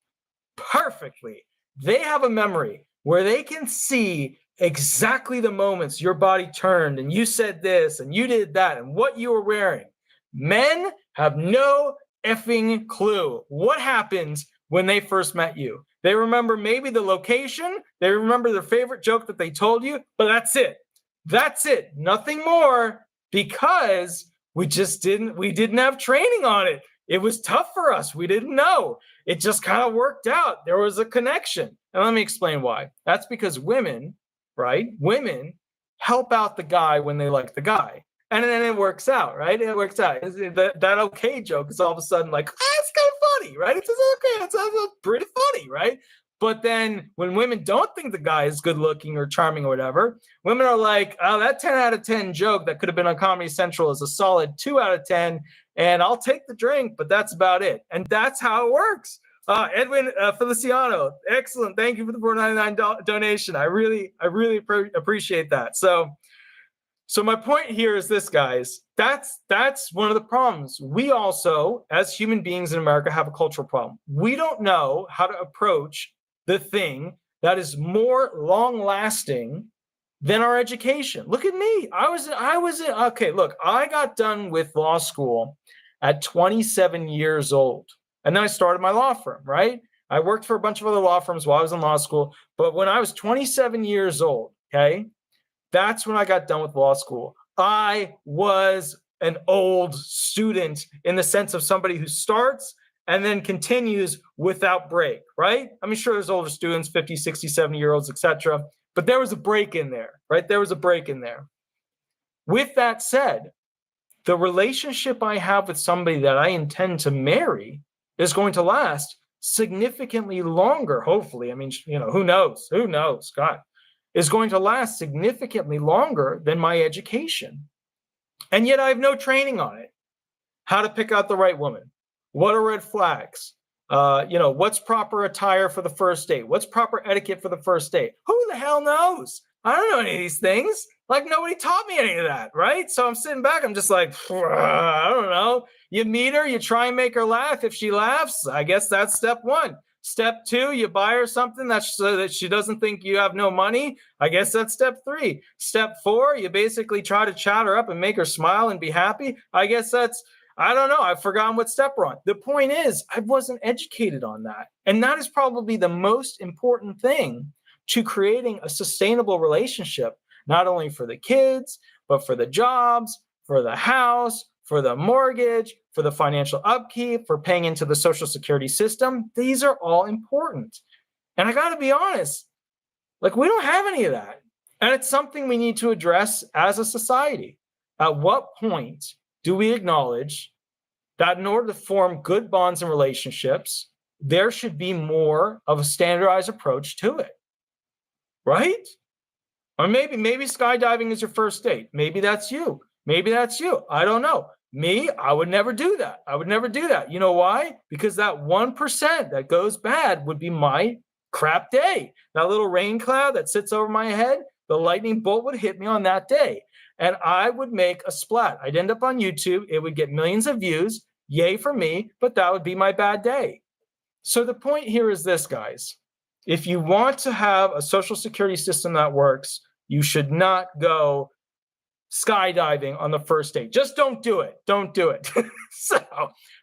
Speaker 1: They have a memory where they can see exactly the moments your body turned and you said this and you did that and what you were wearing. Men have no effing clue what happens when they first met you. They remember maybe the location, they remember their favorite joke that they told you, but that's it. That's it. Nothing more, because we didn't have training on it. It was tough for us. We didn't know. It just kind of worked out. There was a connection. And let me explain why. That's because women, right? Women help out the guy when they like the guy. And then it works out, right? It works out. That okay joke is all of a sudden like, it's kind of funny, right? It's okay. It's pretty funny, right? But then when women don't think the guy is good looking or charming or whatever, women are like, oh, that 10 out of 10 joke that could have been on Comedy Central is a solid 2 out of 10. And I'll take the drink, but that's about it. And that's how it works. Edwin Feliciano, excellent. Thank you for the $4.99 donation. I really appreciate that. So my point here is this, guys. That's one of the problems. We also, as human beings in America, have a cultural problem. We don't know how to approach the thing that is more long-lasting than our education. Look at me. Okay, look, I got done with law school at 27 years old. And then I started my law firm, right? I worked for a bunch of other law firms while I was in law school. But when I was 27 years old, okay, that's when I got done with law school. I was an old student in the sense of somebody who starts and then continues without break, right? I'm sure there's older students, 50, 60, 70-year-olds, etc. But there was a break in there, right? There was a break in there. With that said, the relationship I have with somebody that I intend to marry is going to last significantly longer, hopefully. I mean, who knows? Who knows? God, is going to last significantly longer than my education. And yet I have no training on it. How to pick out the right woman. What are red flags? What's proper attire for the first date? What's proper etiquette for the first date? Who the hell knows? I don't know any of these things. Like, nobody taught me any of that, right? So I'm sitting back, I'm just like, I don't know. You meet her, you try and make her laugh. If she laughs, I guess that's step one. Step two, you buy her something so that she doesn't think you have no money. I guess that's step three. Step four, you basically try to chat her up and make her smile and be happy. I guess that's, I don't know. I've forgotten what step we're on. The point is, I wasn't educated on that. And that is probably the most important thing to creating a sustainable relationship, not only for the kids, but for the jobs, for the house, for the mortgage, for the financial upkeep, for paying into the Social Security system. These are all important. And I got to be honest, like, we don't have any of that. And it's something we need to address as a society. At what point do we acknowledge that in order to form good bonds and relationships, there should be more of a standardized approach to it, right? Or maybe skydiving is your first date. Maybe that's you. Maybe that's you. I don't know. Me, I would never do that. I would never do that. You know why? Because that 1% that goes bad would be my crap day. That little rain cloud that sits over my head, the lightning bolt would hit me on that day. And I would make a splat. I'd end up on YouTube. It would get millions of views. Yay for me, but that would be my bad day. So the point here is this, guys. If you want to have a Social Security system that works, you should not go skydiving on the first date. Just don't do it. Don't do it. So,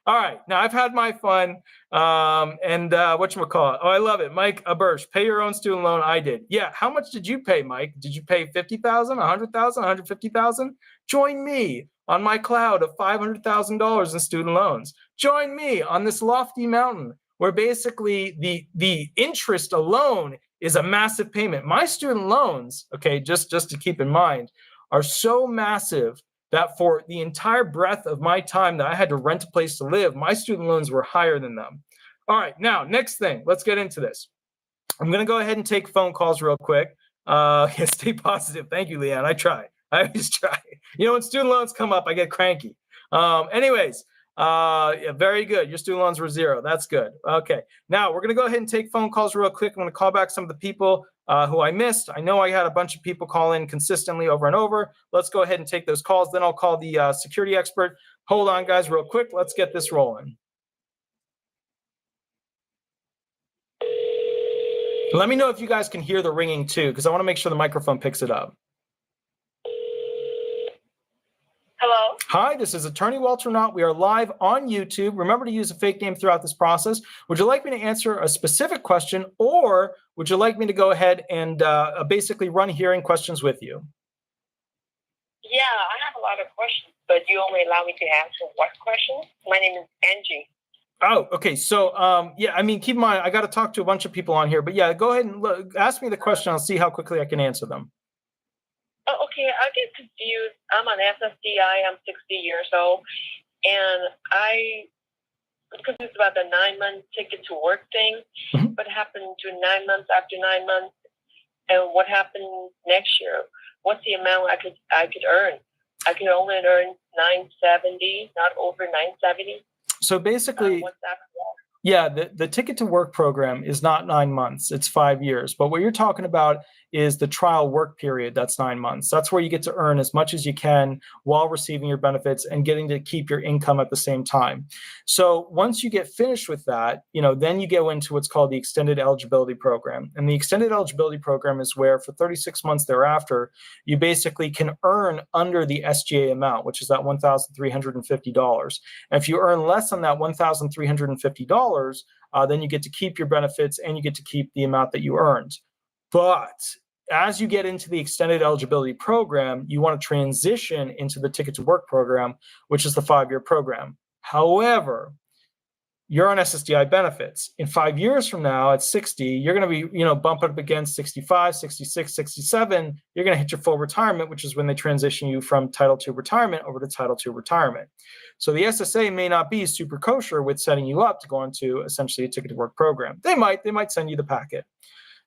Speaker 1: all right. Now, I've had my fun. Whatchamacallit? Oh, I love it. Mike Abersh, pay your own student loan. I did. Yeah. How much did you pay, Mike? Did you pay $50,000, $100,000, $150,000? Join me on my cloud of $500,000 in student loans. Join me on this lofty mountain where basically the interest alone is a massive payment. My student loans, okay, just to keep in mind, are so massive that for the entire breadth of my time that I had to rent a place to live, my student loans were higher than them. All right, now, next thing, let's get into this. I'm going to go ahead and take phone calls real quick. Stay positive. Thank you, Leanne. I try. I always try. When student loans come up, I get cranky. Yeah, very good. Your student loans were zero. That's good. Okay. Now we're going to go ahead and take phone calls real quick. I'm going to call back some of the people who I missed. I know I had a bunch of people call in consistently over and over. Let's go ahead and take those calls. Then I'll call the security expert. Hold on, guys, real quick. Let's get this rolling. Let me know if you guys can hear the ringing too, because I want to make sure the microphone picks it up.
Speaker 2: Hello?
Speaker 1: Hi, this is Attorney Walter Hnot. We are live on YouTube. Remember to use a fake name throughout this process. Would you like me to answer a specific question, or would you like me to go ahead and basically run hearing questions with you?
Speaker 2: Yeah, I have a lot of questions, but you only allow me to answer what question? My name is Angie.
Speaker 1: Oh, okay. So, yeah, I mean, keep in mind, I got to talk to a bunch of people on here, but yeah, go ahead and ask me the question. I'll see how quickly I can answer them.
Speaker 2: Oh, okay, I get confused. I'm on SSDI. I'm 60 years old, and I'm confused about the 9-month ticket to work thing.
Speaker 1: Mhm.
Speaker 2: What happened to 9 months after 9 months, and what happened next year? What's the amount I could earn? I can only earn 970, not over 970.
Speaker 1: So basically,
Speaker 2: What's that for?
Speaker 1: yeah, the Ticket to Work program is not 9 months, it's 5 years. But what you're talking about is the trial work period, that's 9 months. That's where you get to earn as much as you can while receiving your benefits and getting to keep your income at the same time. So once you get finished with that, then you go into what's called the Extended Eligibility Program. And the Extended Eligibility Program is where for 36 months thereafter, you basically can earn under the SGA amount, which is that $1,350. And if you earn less than that $1,350, then you get to keep your benefits and you get to keep the amount that you earned. But as you get into the extended eligibility program, you want to transition into the Ticket to Work program, which is the 5-year program. However, you're on SSDI benefits. In 5 years from now, at 60, you're going to be, bumping up against 65, 66, 67. You're going to hit your full retirement, which is when they transition you from Title II retirement over to Title II retirement. So the SSA may not be super kosher with setting you up to go into essentially a Ticket to Work program. They might send you the packet.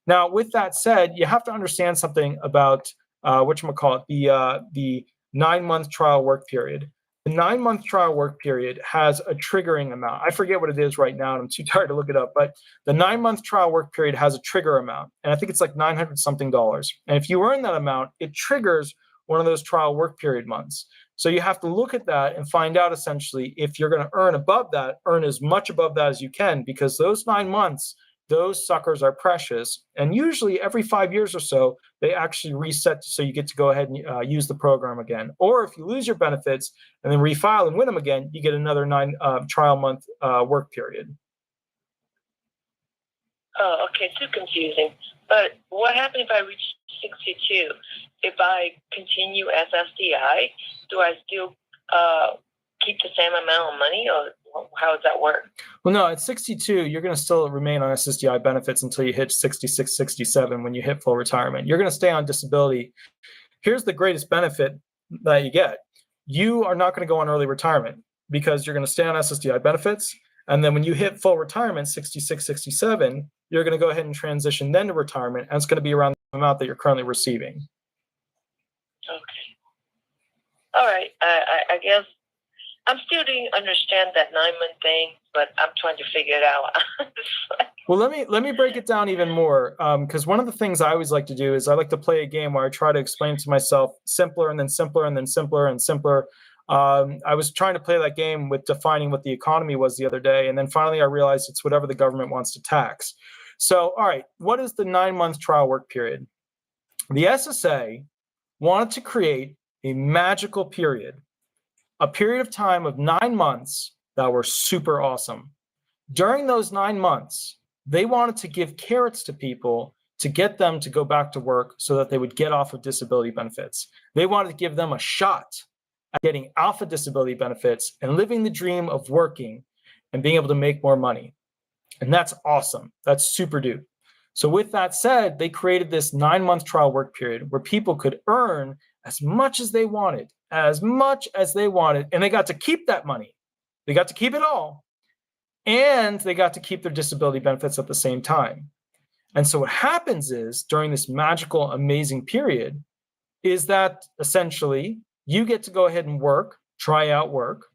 Speaker 1: Now, with that said, you have to understand something about the 9-month trial work period. The 9-month trial work period has a triggering amount. I forget what it is right now, and I'm too tired to look it up, but the 9-month trial work period has a trigger amount, and I think it's like $900 something. And if you earn that amount, it triggers one of those trial work period months. So you have to look at that and find out essentially if you're going to earn above that, earn as much above that as you can, because those 9 months, those suckers are precious. And usually every 5 years or so, they actually reset so you get to go ahead and use the program again. Or if you lose your benefits and then refile and win them again, you get another 9 trial month work period.
Speaker 2: Oh, okay, too confusing. But what happens if I reach 62? If I continue SSDI, do I still keep the same amount of money, or how does that work?
Speaker 1: Well, no, at 62, you're going to still remain on SSDI benefits until you hit 66, 67 when you hit full retirement. You're going to stay on disability. Here's the greatest benefit that you get. You are not going to go on early retirement because you're going to stay on SSDI benefits. And then when you hit full retirement, 66, 67, you're going to go ahead and transition then to retirement. And it's going to be around the amount that you're currently receiving.
Speaker 2: Okay. All right. I guess I'm still didn't understand that 9-month thing, but I'm trying to figure it out.
Speaker 1: Well, let me break it down even more, because one of the things I always like to do is I like to play a game where I try to explain to myself simpler and then simpler and then simpler and simpler. I was trying to play that game with defining what the economy was the other day, and then finally I realized it's whatever the government wants to tax. So, all right, what is the 9-month trial work period? The SSA wanted to create a magical period, a period of time of 9 months that were super awesome. During those 9 months, they wanted to give carrots to people to get them to go back to work so that they would get off of disability benefits. They wanted to give them a shot at getting off of disability benefits and living the dream of working and being able to make more money. And that's awesome. That's super dupe. So with that said, they created this 9-month trial work period where people could earn as much as they wanted, and they got to keep that money. They got to keep it all. And they got to keep their disability benefits at the same time. And so what happens is during this magical, amazing period is that essentially you get to go ahead and work, try out work,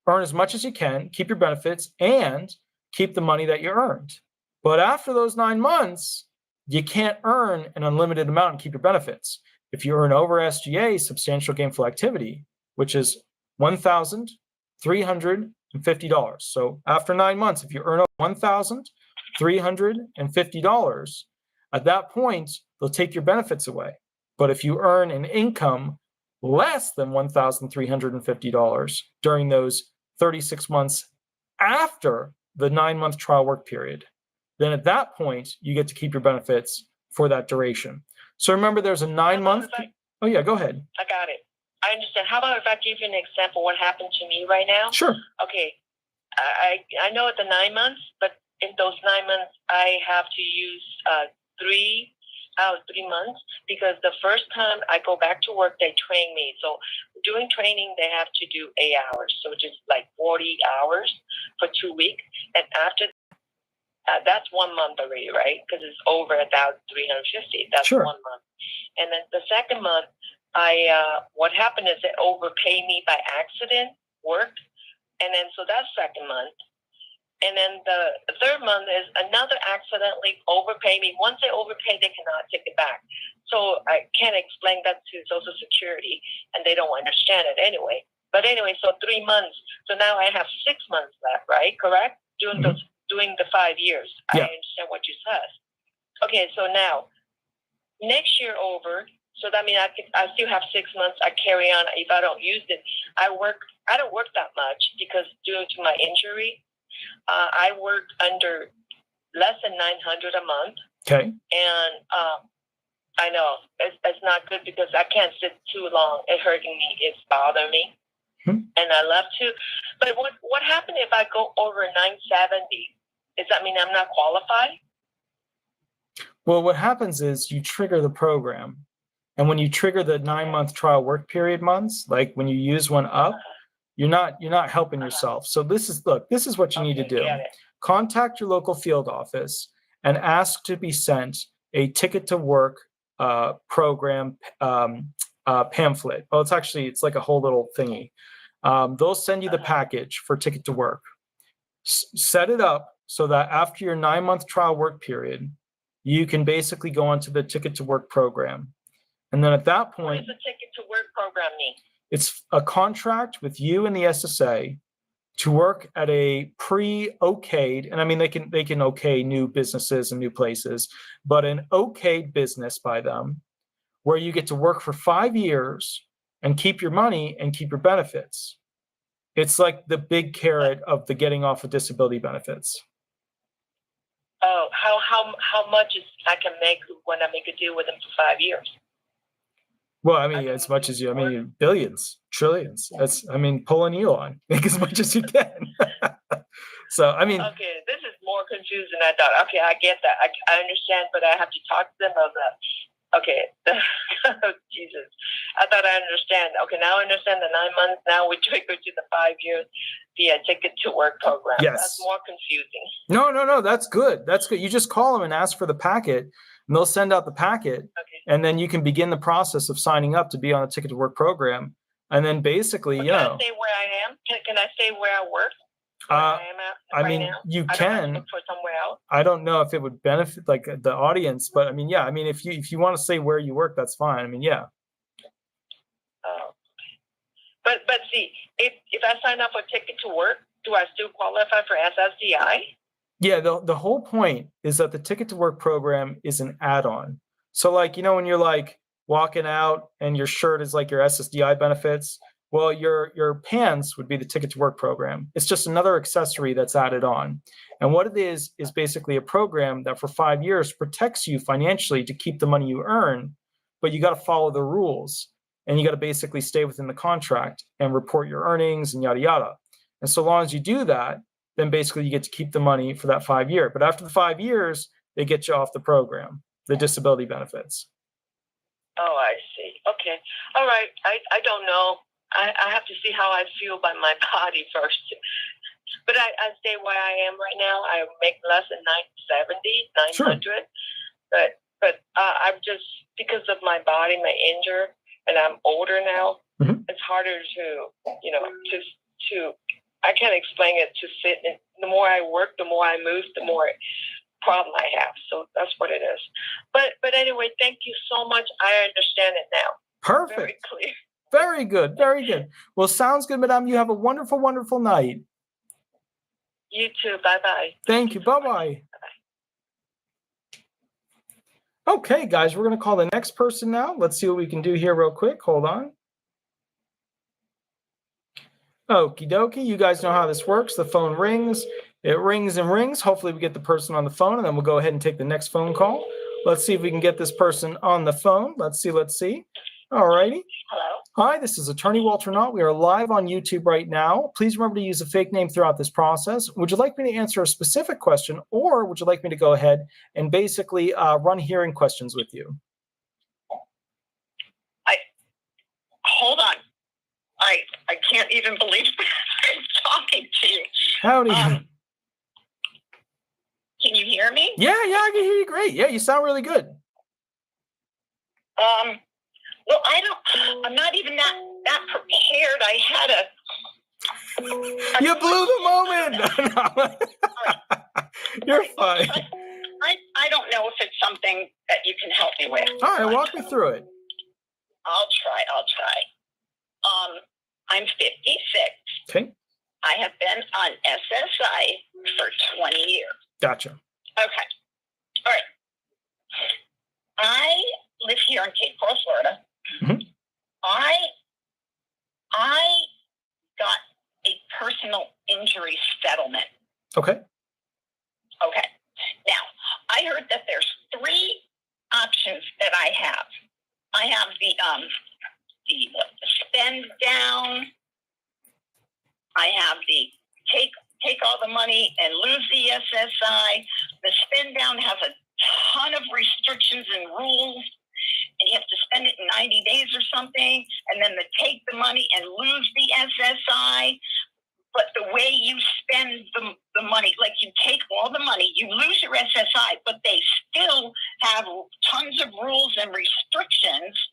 Speaker 1: earn as much as you can, keep your benefits, and keep the money that you earned. But after those 9 months, you can't earn an unlimited amount and keep your benefits. If you earn over SGA, substantial gainful activity, which is $1,350. So after 9 months, if you earn $1,350, at that point, they'll take your benefits away. But if you earn an income less than $1,350 during those 36 months after the 9-month trial work period, then at that point, you get to keep your benefits for that duration. So remember, there's a 9-month. Oh, yeah, go ahead.
Speaker 2: I got it. I understand. How about if I give you an example of what happened to me right now?
Speaker 1: Sure.
Speaker 2: Okay. I know it's the 9 months, but in those 9 months, I have to use 3 out of 3 months, because the first time I go back to work, they train me. So during training, they have to do 8 hours, so just like 40 hours for 2 weeks. And after that's 1 month already, right? Because it's over 1,350. That's
Speaker 1: Sure.
Speaker 2: 1 month. And then the second month, what happened is they overpay me by accident work, and then so that's second month. And then the third month is another accidentally overpay me. Once they overpay, they cannot take it back. So I can't explain that to Social Security, and they don't understand it anyway. But anyway, so 3 months. So now I have 6 months left, right? Correct? Doing the 5 years.
Speaker 1: Yeah.
Speaker 2: I understand what you said. Okay, so now next year over. So that means I still have 6 months. I carry on. If I don't use it, I don't work that much because due to my injury. I work under less than $900 a month.
Speaker 1: Okay.
Speaker 2: And I know it's not good because I can't sit too long. It's hurting me. It's bothering me. And I love to. But what happened if I go over 970? Does that mean I'm not qualified?
Speaker 1: Well, what happens is you trigger the program. And when you trigger the 9-month trial work period months, like when you use one up, you're not helping yourself. So this is what you need to do. Contact your local field office and ask to be sent a ticket to work program pamphlet. Well, it's like a whole little thingy. They'll send you the package for ticket to work. Set it up so that after your 9-month trial work period, you can basically go onto the ticket to work program. And then at that point,
Speaker 2: what does the ticket to work program mean?
Speaker 1: It's a contract with you and the SSA to work at a pre-okayed, and I mean they can okay new businesses and new places, but an okayed business by them, where you get to work for 5 years and keep your money and keep your benefits. It's like the big carrot of the getting off of disability benefits.
Speaker 2: Oh, how much I can make when I make a deal with them for 5 years?
Speaker 1: Well, I mean, as much as billions, trillions. Pull an Elon, make as much as you can. So, I mean.
Speaker 2: Okay, this is more confusing than I thought. Okay, I get that. I understand, but I have to talk to them about that. Okay, Jesus. I thought I understand. Okay, now I understand the 9 months. Now we trigger to the 5 years via ticket to work program.
Speaker 1: Yes.
Speaker 2: That's more confusing.
Speaker 1: No, that's good. That's good. You just call them and ask for the packet, and they'll send out the packet. Okay. And then you can begin the process of signing up to be on a ticket to work program. And then basically,
Speaker 2: Can I stay where I am? Can I stay where I work?
Speaker 1: You
Speaker 2: I
Speaker 1: can.
Speaker 2: Don't have to look for somewhere else.
Speaker 1: I don't know if it would benefit like the audience, but if you want to say where you work, that's fine.
Speaker 2: Oh. But see, if I sign up for ticket to work, do I still qualify for SSDI?
Speaker 1: Yeah, the whole point is that the ticket to work program is an add-on. So when you're like walking out and your shirt is like your SSDI benefits, well, your pants would be the ticket to work program. It's just another accessory that's added on. And what it is basically a program that for 5 years protects you financially to keep the money you earn, but you got to follow the rules and you got to basically stay within the contract and report your earnings and yada, yada. And so long as you do that, then basically you get to keep the money for that 5 year. But after the 5 years, they get you off the program, the disability benefits.
Speaker 2: Oh, I see. Okay. All right. I don't know. I have to see how I feel by my body first. But I stay where I am right now. I make less than 900. Sure. But I'm just, because of my body, my injury, and I'm older now, it's harder to I can't explain it, to sit. And the more I work, the more I move, the more problem I have. So that's what it is. But anyway, thank you so much. I understand it now.
Speaker 1: Perfect.
Speaker 2: Very clear.
Speaker 1: Very good. Very good. Well, sounds good, madam. You have a wonderful, wonderful night.
Speaker 2: You too. Bye-bye.
Speaker 1: Thank you. Bye-bye. Okay, guys, we're going to call the next person now. Let's see what we can do here real quick. Hold on. Okie dokie. You guys know how this works. The phone rings. It rings and rings. Hopefully we get the person on the phone, and then we'll go ahead and take the next phone call. Let's see if we can get this person on the phone. Let's see. All righty.
Speaker 2: Hello.
Speaker 1: Hi, this is Attorney Walter Hnot. We are live on YouTube right now. Please remember to use a fake name throughout this process. Would you like me to answer a specific question, or would you like me to go ahead and basically run hearing questions with you?
Speaker 2: Hold on. I can't even believe I'm talking to you.
Speaker 1: Howdy.
Speaker 2: Can you hear me?
Speaker 1: Yeah, I can hear you great. Yeah, you sound really good.
Speaker 2: Well, I'm not even that prepared. I had
Speaker 1: You blew the moment. You're fine.
Speaker 2: I don't know if it's something that you can help me with.
Speaker 1: All right, walk me through it.
Speaker 2: I'll try. I'm 56.
Speaker 1: Okay.
Speaker 2: I have been on SSI for 20 years.
Speaker 1: Gotcha.
Speaker 2: Okay. All right. I live here in Cape Coral, Florida.
Speaker 1: Mm-hmm.
Speaker 2: I got a personal injury settlement.
Speaker 1: Okay.
Speaker 2: Okay. Now, I heard that there's 3 options that I have. I have the spend down. I have the take all the money and lose the SSI. The spend down has a ton of restrictions and rules, and you have to spend it in 90 days or something. And then the take the money and lose the SSI. But the way you spend the money, like you take all the money, you lose your SSI, but they still have tons of rules and restrictions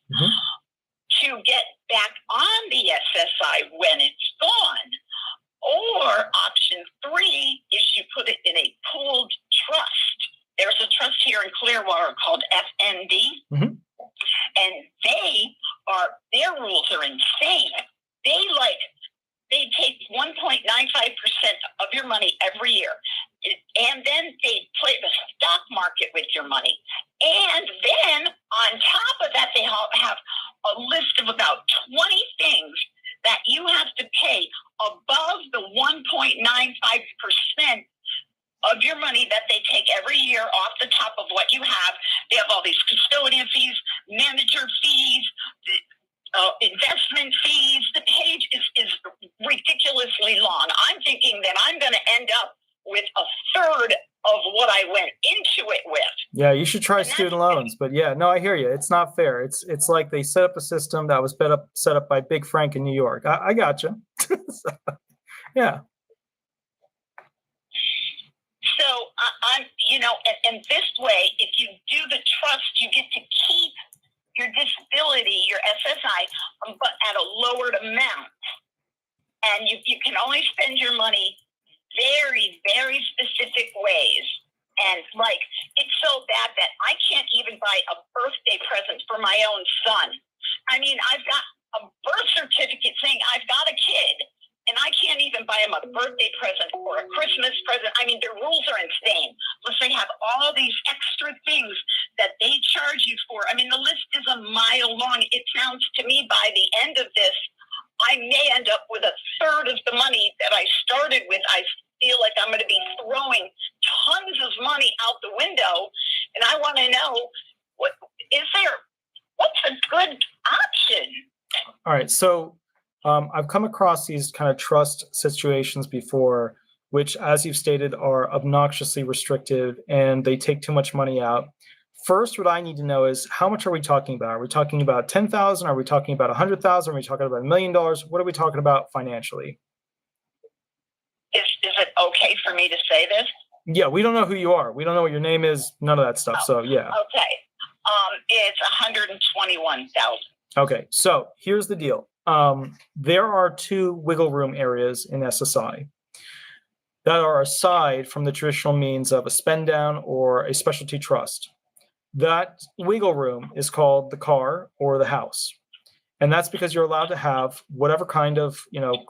Speaker 2: to get back on the SSI when it's gone. Or option 3 is you put it in a pooled trust. There's a trust here in Clearwater called FND, and their rules are insane. They take 1.95% of your money every year, and then they play the stock market with your money. And then on top of that, they have a list of about 20 things that you have to pay above the 1.95% of your money that they take every year off the top of what you have. They have all these custodian fees, manager fees, investment fees. The page is ridiculously long. I'm thinking that I'm going to end up with a third of what I went into it with.
Speaker 1: Yeah, you should try student loans. But yeah, no, I hear you. It's not fair. It's like they set up a system that was set up by Big Frank in New York. I got you. So, yeah.
Speaker 2: So I'm, and this way, if you do the trust, you get to keep your disability, your SSI, but at a lowered amount. And you can only spend your money very, very specific ways. And it's so bad that I can't even buy a birthday present for my own son. I mean, I've got a birth certificate saying I've got a kid, and I can't even buy him a birthday present or a Christmas present. I mean, their rules are insane. Plus, they have all these extra things that they charge you for. I mean, the list is a mile long. It sounds to me by the end of this, I may end up with a third of the money that I started with. I feel like I'm going to be throwing tons of money out the window. And I want to know, what's a good option?
Speaker 1: All right. So I've come across these kind of trust situations before, which, as you've stated, are obnoxiously restrictive and they take too much money out. First, what I need to know is, how much are we talking about? Are we talking about $10,000? Are we talking about $100,000? Are we talking about $1 million? What are we talking about financially?
Speaker 2: Is it okay for me to say this?
Speaker 1: Yeah, we don't know who you are. We don't know what your name is. None of that stuff. So yeah.
Speaker 2: Okay. It's $121,000.
Speaker 1: Okay. So here's the deal. There are 2 wiggle room areas in SSI that are aside from the traditional means of a spend down or a specialty trust. That wiggle room is called the car or the house. And that's because you're allowed to have whatever kind of,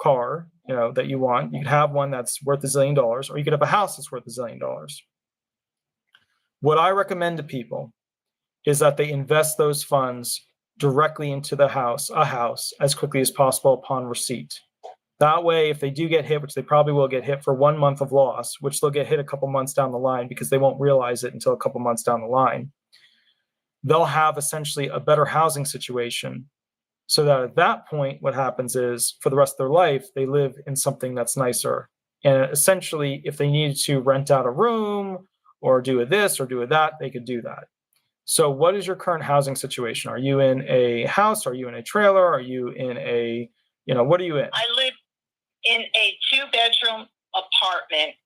Speaker 1: car, that you want. You could have one that's worth $1 zillion, or you could have a house that's worth $1 zillion. What I recommend to people is that they invest those funds directly into a house as quickly as possible upon receipt. That way, if they do get hit, which they probably will get hit for 1 month of loss, which they'll get hit a couple months down the line because they won't realize it until a couple months down the line, they'll have essentially a better housing situation. So that at that point, what happens is for the rest of their life, they live in something that's nicer. And essentially, if they needed to rent out a room or do a this or do a that, they could do that. So what is your current housing situation? Are you in a house? Are you in a trailer? Are you in a, what are you in?
Speaker 3: I live in a 2-bedroom apartment.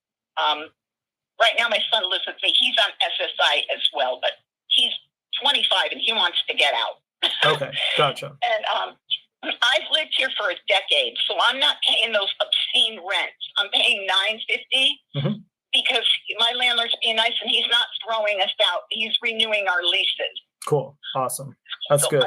Speaker 3: Right now, my son lives with me. He's on SSI as well, but he's 25 and he wants to get out.
Speaker 1: Okay, gotcha.
Speaker 3: And I've lived here for a decade, so I'm not paying those obscene rents. I'm paying $9.50 because my landlord's being nice and he's not throwing us out. He's renewing our leases.
Speaker 1: Cool, awesome. That's good.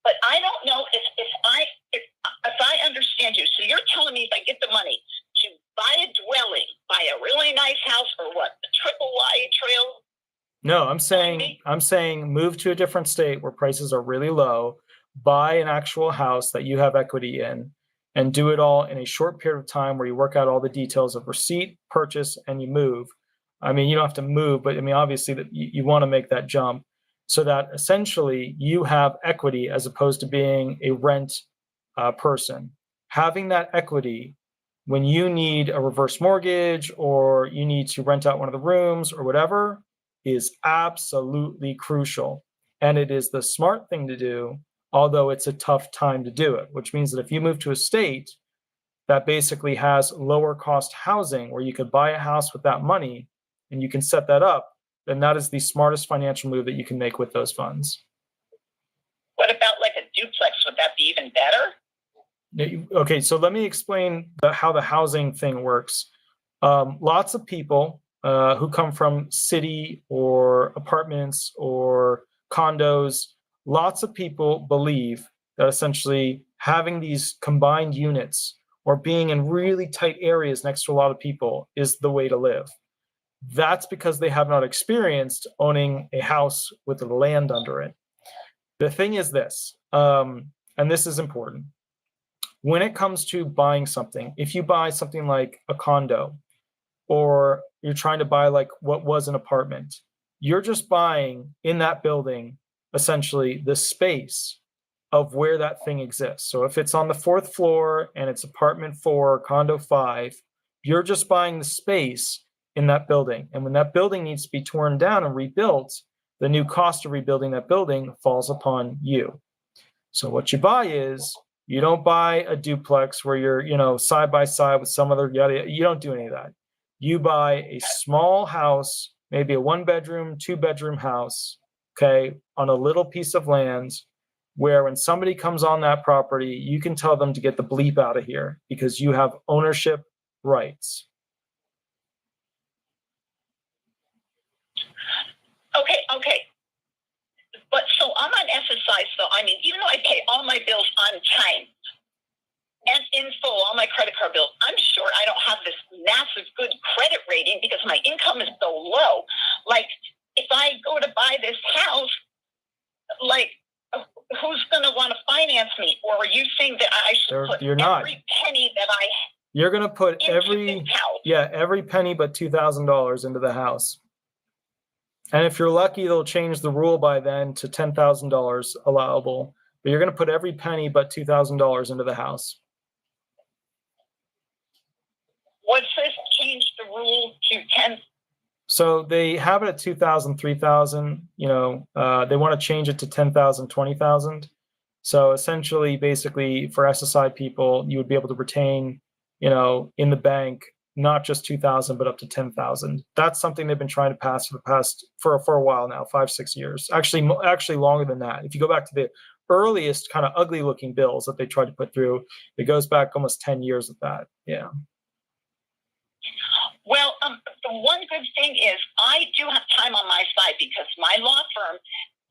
Speaker 3: But I don't know if I understand you. So you're telling me if I get the money to buy a dwelling, buy a really nice house, or what? A triple wide trail?
Speaker 1: No, I'm saying move to a different state where prices are really low, buy an actual house that you have equity in, and do it all in a short period of time where you work out all the details of receipt, purchase, and you move. I mean, you don't have to move, but I mean, obviously that you want to make that jump so that essentially you have equity as opposed to being a rent person. Having that equity when you need a reverse mortgage or you need to rent out one of the rooms or whatever is absolutely crucial. And it is the smart thing to do, although it's a tough time to do it, which means that if you move to a state that basically has lower cost housing where you could buy a house with that money and you can set that up, then that is the smartest financial move that you can make with those funds.
Speaker 3: What about like a duplex? Would that be even better?
Speaker 1: Okay, so let me explain how the housing thing works. Lots of people who come from city or apartments or condos, lots of people believe that essentially having these combined units or being in really tight areas next to a lot of people is the way to live. That's because they have not experienced owning a house with the land under it. The thing is this, and this is important. When it comes to buying something, if you buy something like a condo, or you're trying to buy like what was an apartment, you're just buying in that building, essentially the space of where that thing exists. So if it's on the 4th floor and it's apartment 4, condo 5, you're just buying the space in that building. And when that building needs to be torn down and rebuilt, the new cost of rebuilding that building falls upon you. So what you buy is, you don't buy a duplex where you're, side by side with some other yada. You don't do any of that. You buy a small house, maybe a 1-bedroom, 2-bedroom house, okay, on a little piece of land where when somebody comes on that property, you can tell them to get the bleep out of here because you have ownership rights.
Speaker 3: Okay. But so I'm on SSI, so I mean, even though I pay all my bills on time and in full, all my credit card bills, I'm sure I don't have this massive good credit rating because my income is so low. Like, if I go to buy this house, like, who's going to want to finance me? Or are you saying that I should put every penny that I
Speaker 1: You're going to put every penny but $2,000 into the house. And if you're lucky, they'll change the rule by then to $10,000 allowable. But you're going to put every penny but $2,000 into the house.
Speaker 3: What's this change the rule to 10?
Speaker 1: So they have it at 2,000, 3,000. They want to change it to 10,000, 20,000. So essentially, basically, for SSI people, you would be able to retain, in the bank, not just 2,000, but up to 10,000. That's something they've been trying to pass for a while now, 5-6 years. Actually longer than that. If you go back to the earliest kind of ugly looking bills that they tried to put through, it goes back almost 10 years of that. Yeah.
Speaker 3: Well, the one good thing is I do have time on my side because my law firm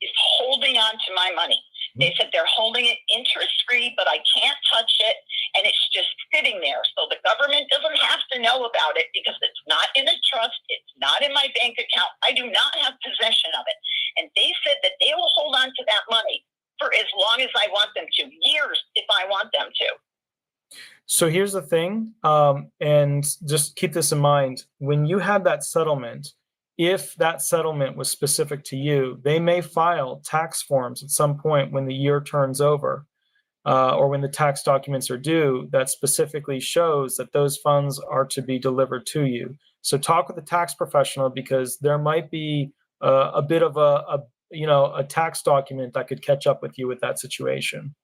Speaker 3: is holding on to my money. They said they're holding it interest-free, but I can't touch it, and it's just sitting there. So the government doesn't have to know about it because it's not in a trust. It's not in my bank account. I do not have possession of it. And they said that they will hold on to that money for as long as I want them to, years if I want them to.
Speaker 1: So here's the thing, and just keep this in mind. When you had that settlement, if that settlement was specific to you, they may file tax forms at some point when the year turns over, or when the tax documents are due, that specifically shows that those funds are to be delivered to you. So talk with a tax professional, because there might be a bit of a tax document that could catch up with you with that situation.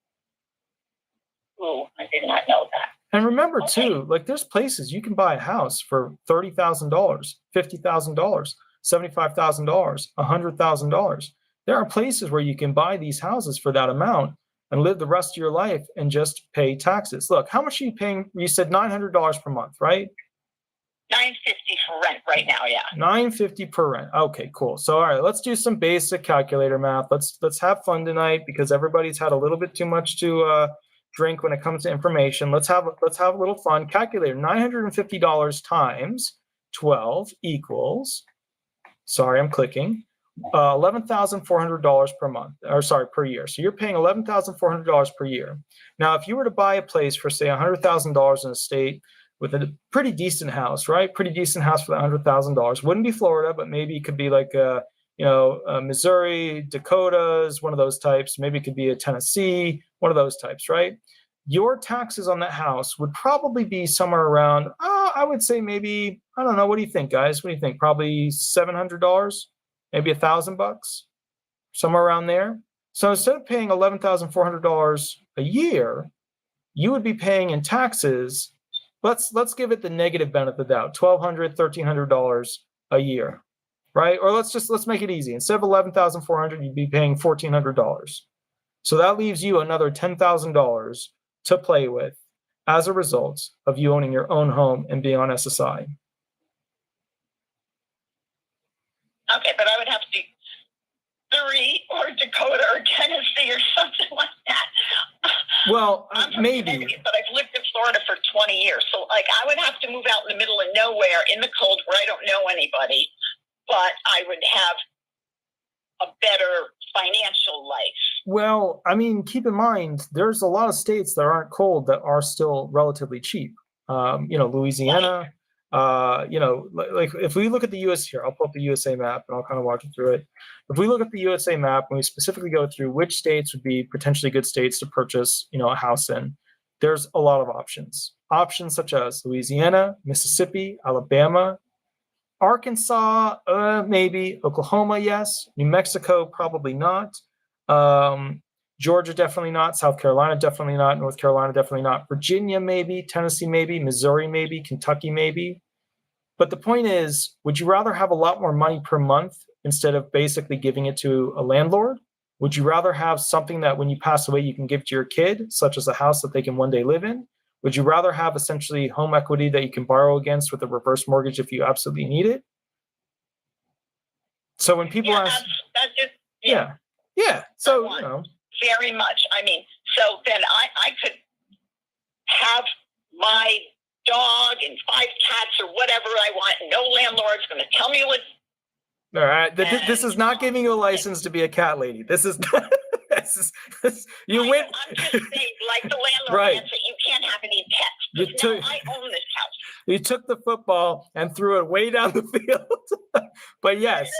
Speaker 3: Oh, I did not know that.
Speaker 1: And remember too, like there's places you can buy a house for $30,000, $50,000, $75,000, $100,000. There are places where you can buy these houses for that amount and live the rest of your life and just pay taxes. Look, how much are you paying? You said $900 per month, right?
Speaker 3: $950 for rent right now, yeah.
Speaker 1: $950 per rent. Okay, cool. So all right, let's do some basic calculator math. Let's have fun tonight, because everybody's had a little bit too much to drink when it comes to information. Let's have a little fun. Calculator. $950 times 12 equals, sorry, I'm clicking, $11,400 per month, or sorry, per year. So you're paying $11,400 per year. Now, if you were to buy a place for, say, $100,000 in a state with a pretty decent house, right? Pretty decent house for that $100,000. Wouldn't be Florida, but maybe it could be like Missouri, Dakotas, one of those types. Maybe it could be a Tennessee, one of those types, right? Your taxes on that house would probably be somewhere around, I would say maybe, I don't know. What do you think, guys? What do you think? Probably $700, maybe $1,000, somewhere around there. So instead of paying $11,400 a year, you would be paying in taxes. Let's give it the negative benefit of the doubt, $1,200, $1,300 a year. Right? Or let's make it easy. Instead of $11,400, you'd be paying $1,400. So that leaves you another $10,000 to play with as a result of you owning your own home and being on SSI.
Speaker 3: Okay, but I would have to be Missouri or Dakota or Tennessee or something like that.
Speaker 1: Well,
Speaker 3: I'm from
Speaker 1: maybe.
Speaker 3: Connecticut, but I've lived in Florida for 20 years. So, like, I would have to move out in the middle of nowhere in the cold where I don't know anybody, but I would have a better financial life. Well,
Speaker 1: I mean, keep in mind, there's a lot of states that aren't cold that are still relatively cheap. Louisiana, like if we look at the US here, I'll pull up the USA map and I'll kind of walk you through it. If we look at the USA map and we specifically go through which states would be potentially good states to purchase, a house in, there's a lot of options. Options such as Louisiana, Mississippi, Alabama, Arkansas, maybe. Oklahoma, yes. New Mexico, probably not. Georgia, definitely not. South Carolina, definitely not. North Carolina, definitely not. Virginia, maybe. Tennessee, maybe. Missouri, maybe. Kentucky, maybe. But the point is, would you rather have a lot more money per month instead of basically giving it to a landlord? Would you rather have something that when you pass away, you can give to your kid, such as a house that they can one day live in? Would you rather have essentially home equity that you can borrow against with a reverse mortgage if you absolutely need it? So when people ask,
Speaker 3: that's just,
Speaker 1: yeah. So,
Speaker 3: very much. I mean, so then I could have my dog and 5 cats or whatever I want. No landlord's going to tell me what.
Speaker 1: All right. This is not giving you a license to be a cat lady. This is not. You win.
Speaker 3: I'm just saying, like the landlord
Speaker 1: right.
Speaker 3: answer, you can't have any pets. I own this house.
Speaker 1: You took the football and threw it way down the field. But yes,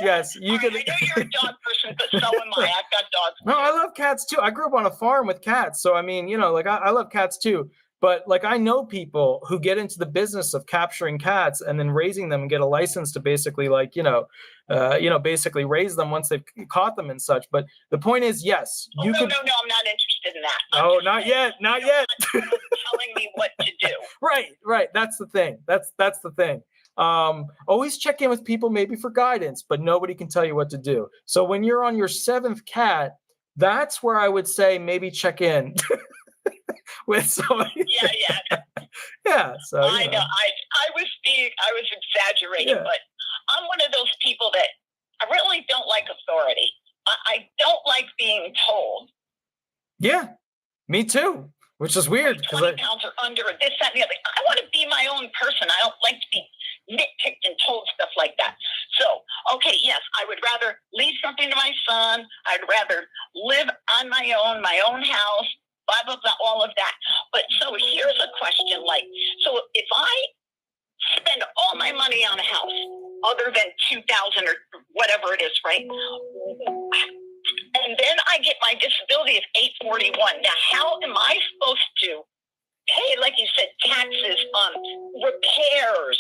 Speaker 1: you can.
Speaker 3: I know you're a dog person, but so am I. I've got dogs.
Speaker 1: No, I love cats too. I grew up on a farm with cats, so I mean, I love cats too. But like, I know people who get into the business of capturing cats and then raising them and get a license to basically, basically raise them once they've caught them and such. But the point is, yes,
Speaker 3: you could. No, I'm not interested in that.
Speaker 1: No, not yet. Not yet.
Speaker 3: Telling me what to do.
Speaker 1: Right. That's the thing. That's the thing. Always check in with people maybe for guidance, but nobody can tell you what to do. So when you're on your 7th cat, that's where I would say maybe check in. With somebody. Yeah. So
Speaker 3: I know. I was exaggerating, but I'm one of those people that I really don't like authority. I don't like being told.
Speaker 1: Yeah, me too. Which is weird.
Speaker 3: 20 pounds or under, or this, that, and the other. I want to be my own person. I don't like to be nitpicked and told stuff like that. So, okay, yes, I would rather leave something to my son. I'd rather live on my own house. Blah, blah, blah, all of that. But so here's a question. Like, so if I spend all my money on a house, other than 2,000 or whatever it is, right? And then I get my disability of 841. Now, how am I supposed to pay, like you said, taxes, repairs,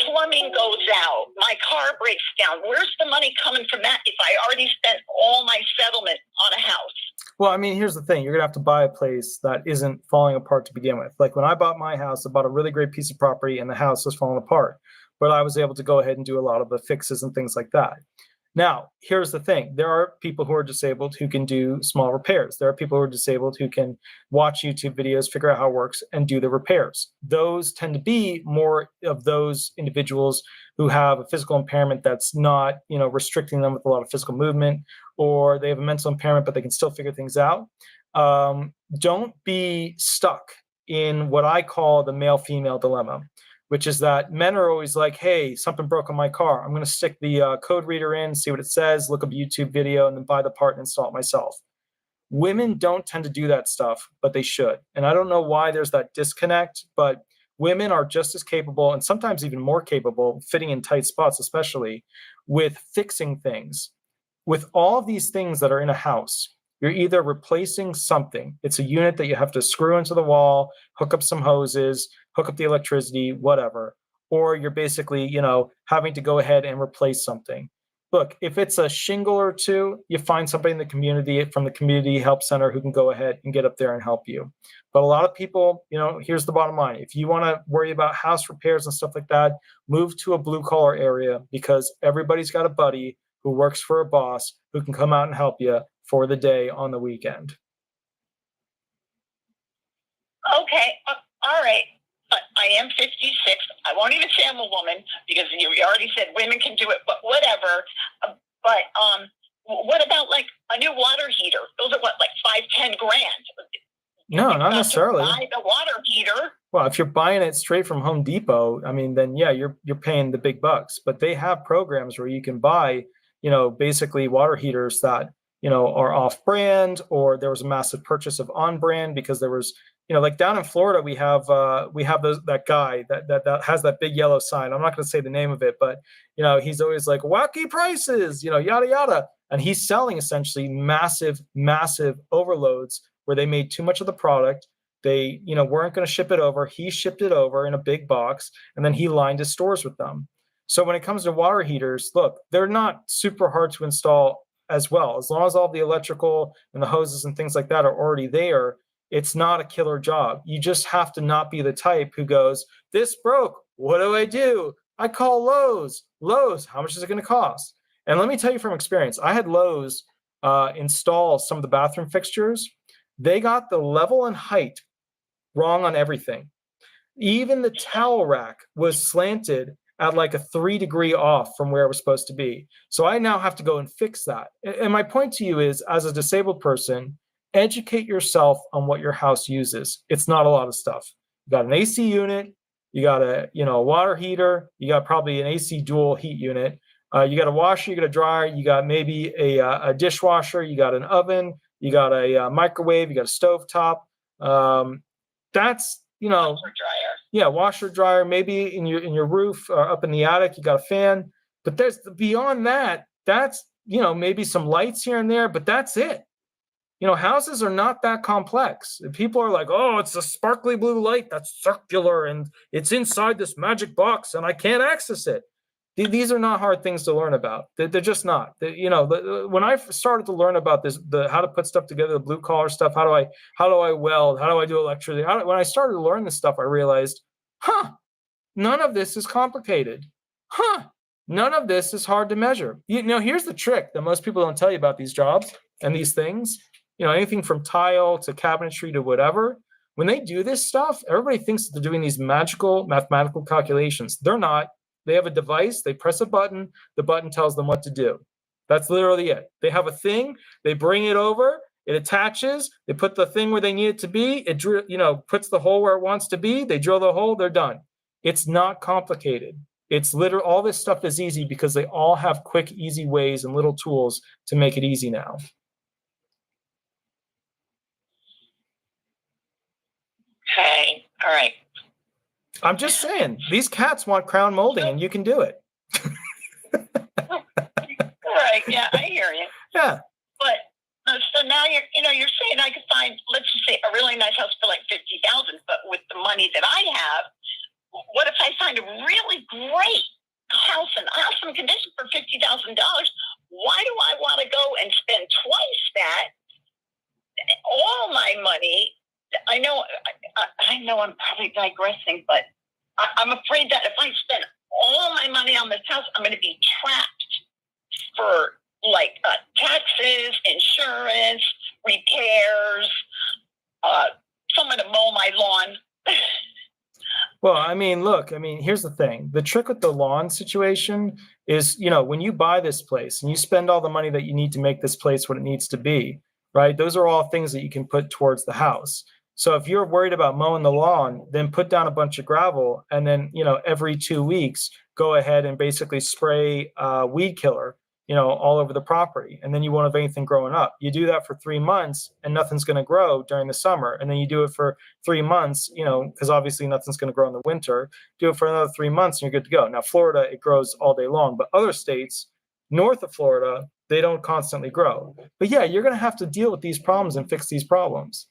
Speaker 3: plumbing goes out, my car breaks down? Where's the money coming from that if I already spent all my settlement on a house?
Speaker 1: Well, I mean, here's the thing. You're going to have to buy a place that isn't falling apart to begin with. Like when I bought my house, I bought a really great piece of property and the house was falling apart. But I was able to go ahead and do a lot of the fixes and things like that. Now, here's the thing. There are people who are disabled who can do small repairs. There are people who are disabled who can watch YouTube videos, figure out how it works, and do the repairs. Those tend to be more of those individuals who have a physical impairment that's not, restricting them with a lot of physical movement, or they have a mental impairment, but they can still figure things out. Don't be stuck in what I call the male-female dilemma, which is that men are always like, hey, something broke on my car. I'm going to stick the code reader in, see what it says, look up a YouTube video, and then buy the part and install it myself. Women don't tend to do that stuff, but they should. And I don't know why there's that disconnect, but women are just as capable, and sometimes even more capable, fitting in tight spots especially, with fixing things. With all of these things that are in a house, you're either replacing something. It's a unit that you have to screw into the wall, hook up some hoses, hook up the electricity, whatever. Or you're basically, having to go ahead and replace something. Look, if it's a shingle or two, you find somebody in the community from the community help center who can go ahead and get up there and help you. But a lot of people, here's the bottom line. If you want to worry about house repairs and stuff like that, move to a blue collar area, because everybody's got a buddy who works for a boss who can come out and help you for the day on the weekend.
Speaker 3: Okay, all right. But I am 56. I won't even say I'm a woman because you already said women can do it, but whatever. But what about like a new water heater? Those are what, like $5-10 grand?
Speaker 1: No, not necessarily.
Speaker 3: Buy the water heater.
Speaker 1: Well, if you're buying it straight from Home Depot, I mean, then yeah, you're paying the big bucks. But they have programs where you can buy, basically water heaters that are off brand, or there was a massive purchase of on brand because there was, like down in Florida, we have that guy that has that big yellow sign. I'm not going to say the name of it, but he's always like wacky prices, yada yada, and he's selling essentially massive overloads where they made too much of the product. They weren't going to ship it over. He shipped it over in a big box, and then he lined his stores with them. So when it comes to water heaters, look, they're not super hard to install as well. As long as all the electrical and the hoses and things like that are already there, it's not a killer job. You just have to not be the type who goes, this broke, what do? I call Lowe's. Lowe's, how much is it going to cost? And let me tell you from experience, I had Lowe's install some of the bathroom fixtures. They got the level and height wrong on everything. Even the towel rack was slanted at like a 3-degree off from where it was supposed to be. So I now have to go and fix that. And my point to you is, as a disabled person, educate yourself on what your house uses. It's not a lot of stuff. You got an AC unit, you got a water heater, you got probably an AC dual heat unit, you got a washer, you got a dryer, you got maybe a dishwasher, you got an oven, you got a microwave, you got a stovetop. That's
Speaker 3: Washer dryer.
Speaker 1: Yeah, washer dryer. Maybe in your roof up in the attic, you got a fan. But there's beyond that. That's maybe some lights here and there, but that's it. Houses are not that complex. People are like, oh, it's a sparkly blue light that's circular and it's inside this magic box and I can't access it. These are not hard things to learn about. They're just not. When I started to learn about this, how to put stuff together, the blue collar stuff, how do I weld, how do I do electricity? When I started to learn this stuff, I realized, none of this is complicated. None of this is hard to measure. Here's the trick that most people don't tell you about these jobs and these things. Anything from tile to cabinetry to whatever. When they do this stuff, everybody thinks that they're doing these magical mathematical calculations. They're not. They have a device, they press a button, the button tells them what to do. That's literally it. They have a thing, they bring it over, it attaches, they put the thing where they need it to be, it puts the hole where it wants to be, they drill the hole, they're done. It's not complicated. It's literally, all this stuff is easy because they all have quick, easy ways and little tools to make it easy now.
Speaker 3: All right.
Speaker 1: I'm just saying, these cats want crown molding, and you can do it.
Speaker 3: All right. Yeah, I hear you.
Speaker 1: Yeah.
Speaker 3: But so now you're saying I could find, let's just say, a really nice house for like $50,000, but with the money that I have, what if I find a really great house in awesome condition for $50,000? Why do I want to go and spend twice that? All my money. I know I'm probably digressing, but I'm afraid that if I spend all my money on this house, I'm going to be trapped for like taxes, insurance, repairs, someone to mow my lawn.
Speaker 1: Well, I mean, look, here's the thing. The trick with the lawn situation is, when you buy this place and you spend all the money that you need to make this place what it needs to be, right? Those are all things that you can put towards the house. So if you're worried about mowing the lawn, then put down a bunch of gravel, and then, every 2 weeks, go ahead and basically spray weed killer, all over the property. And then you won't have anything growing up. You do that for 3 months and nothing's going to grow during the summer. And then you do it for 3 months, because obviously nothing's going to grow in the winter. Do it for another 3 months and you're good to go. Now, Florida, it grows all day long, but other states north of Florida, they don't constantly grow. But yeah, you're going to have to deal with these problems and fix these problems.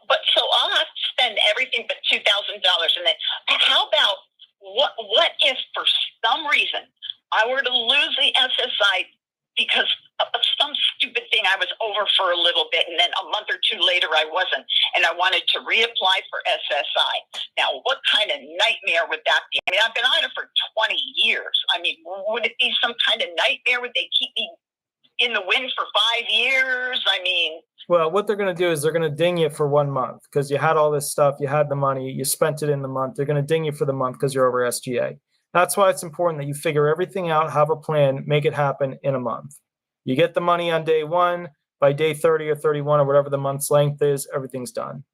Speaker 3: But so I'll have to spend everything but $2,000. And then how about what if for some reason I were to lose the SSI because of some stupid thing I was over for a little bit, and then a month or two later I wasn't, and I wanted to reapply for SSI. Now, what kind of nightmare would that be? I've been on it for 20 years. Would it be some kind of nightmare? Would they keep me in the wind for 5 years?
Speaker 1: Well, what they're going to do is they're going to ding you for 1 month because you had all this stuff, you had the money, you spent it in the month. They're going to ding you for the month because you're over SGA. That's why it's important that you figure everything out, have a plan, make it happen in a month. You get the money on day 1, by day 30 or 31 or whatever the month's length is, everything's done.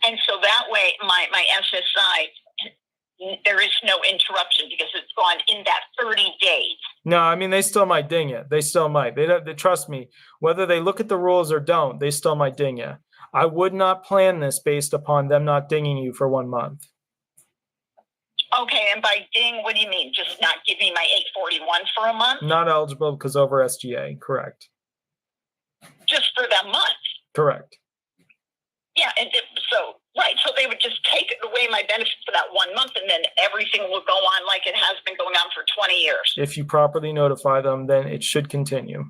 Speaker 3: And so that way, my SSI, there is no interruption because it's gone in that 30 days.
Speaker 1: No, they still might ding you. They still might. They trust me. Whether they look at the rules or don't, they still might ding you. I would not plan this based upon them not dinging you for 1 month.
Speaker 3: Okay, and by ding, what do you mean? Just not give me my 841 for a month?
Speaker 1: Not eligible because over SGA, correct.
Speaker 3: Just for that month?
Speaker 1: Correct.
Speaker 3: Yeah, so they would just take away my benefit for that 1 month, and then everything will go on like it has been going on for 20 years.
Speaker 1: If you properly notify them, then it should continue.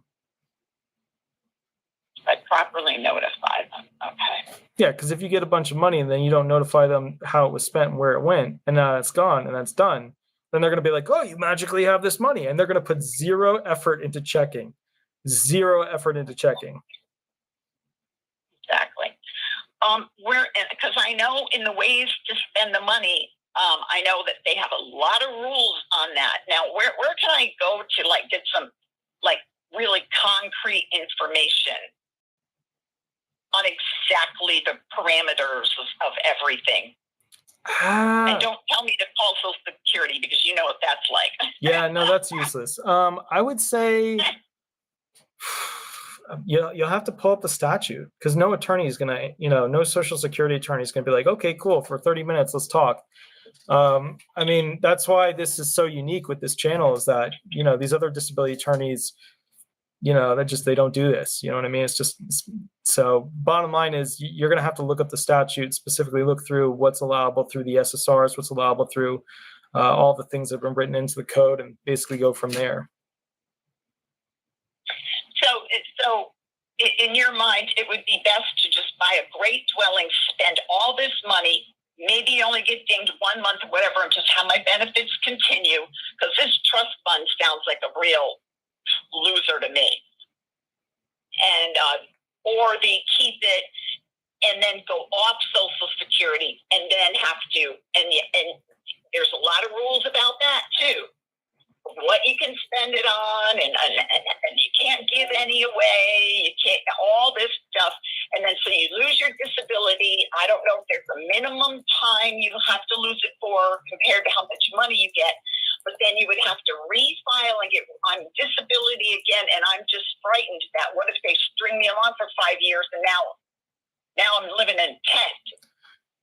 Speaker 3: I properly notify them. Okay.
Speaker 1: Yeah, because if you get a bunch of money and then you don't notify them how it was spent and where it went, and it's gone and that's done, then they're going to be like, oh, you magically have this money. And they're going to put zero effort into checking. Exactly.
Speaker 3: Because I know in the ways to spend the money, I know that they have a lot of rules on that. Now, where can I go to get some really concrete information on exactly the parameters of everyything? And don't tell me to call Social Security because you know what that's like.
Speaker 1: Yeah, no, that's useless. I would say you'll have to pull up the statute because no attorney is going to, no Social Security attorney is going to be like, okay, cool, for 30 minutes, let's talk. That's why this is so unique with this channel is that, these other disability attorneys, they don't do this. You know what I mean? So bottom line is you're going to have to look up the statute, specifically look through what's allowable through the SSRs, what's allowable through all the things that have been written into the code and basically go from there.
Speaker 3: So in your mind, it would be best to just buy a great dwelling, spend all this money, maybe only get dinged 1 month or whatever, and just have my benefits continue because this trust fund sounds like a real loser to me. And or they keep it and then go off Social Security and then have to, and there's a lot of rules about that too. What you can spend it on, and you can't give any away, you can't, all this stuff. And then so you lose your disability. I don't know if there's a minimum time you have to lose it for compared to how much money you get. but then you would have to refile and get on disability again. And I'm just frightened that what if they string me along for 5 years and now I'm living in tent.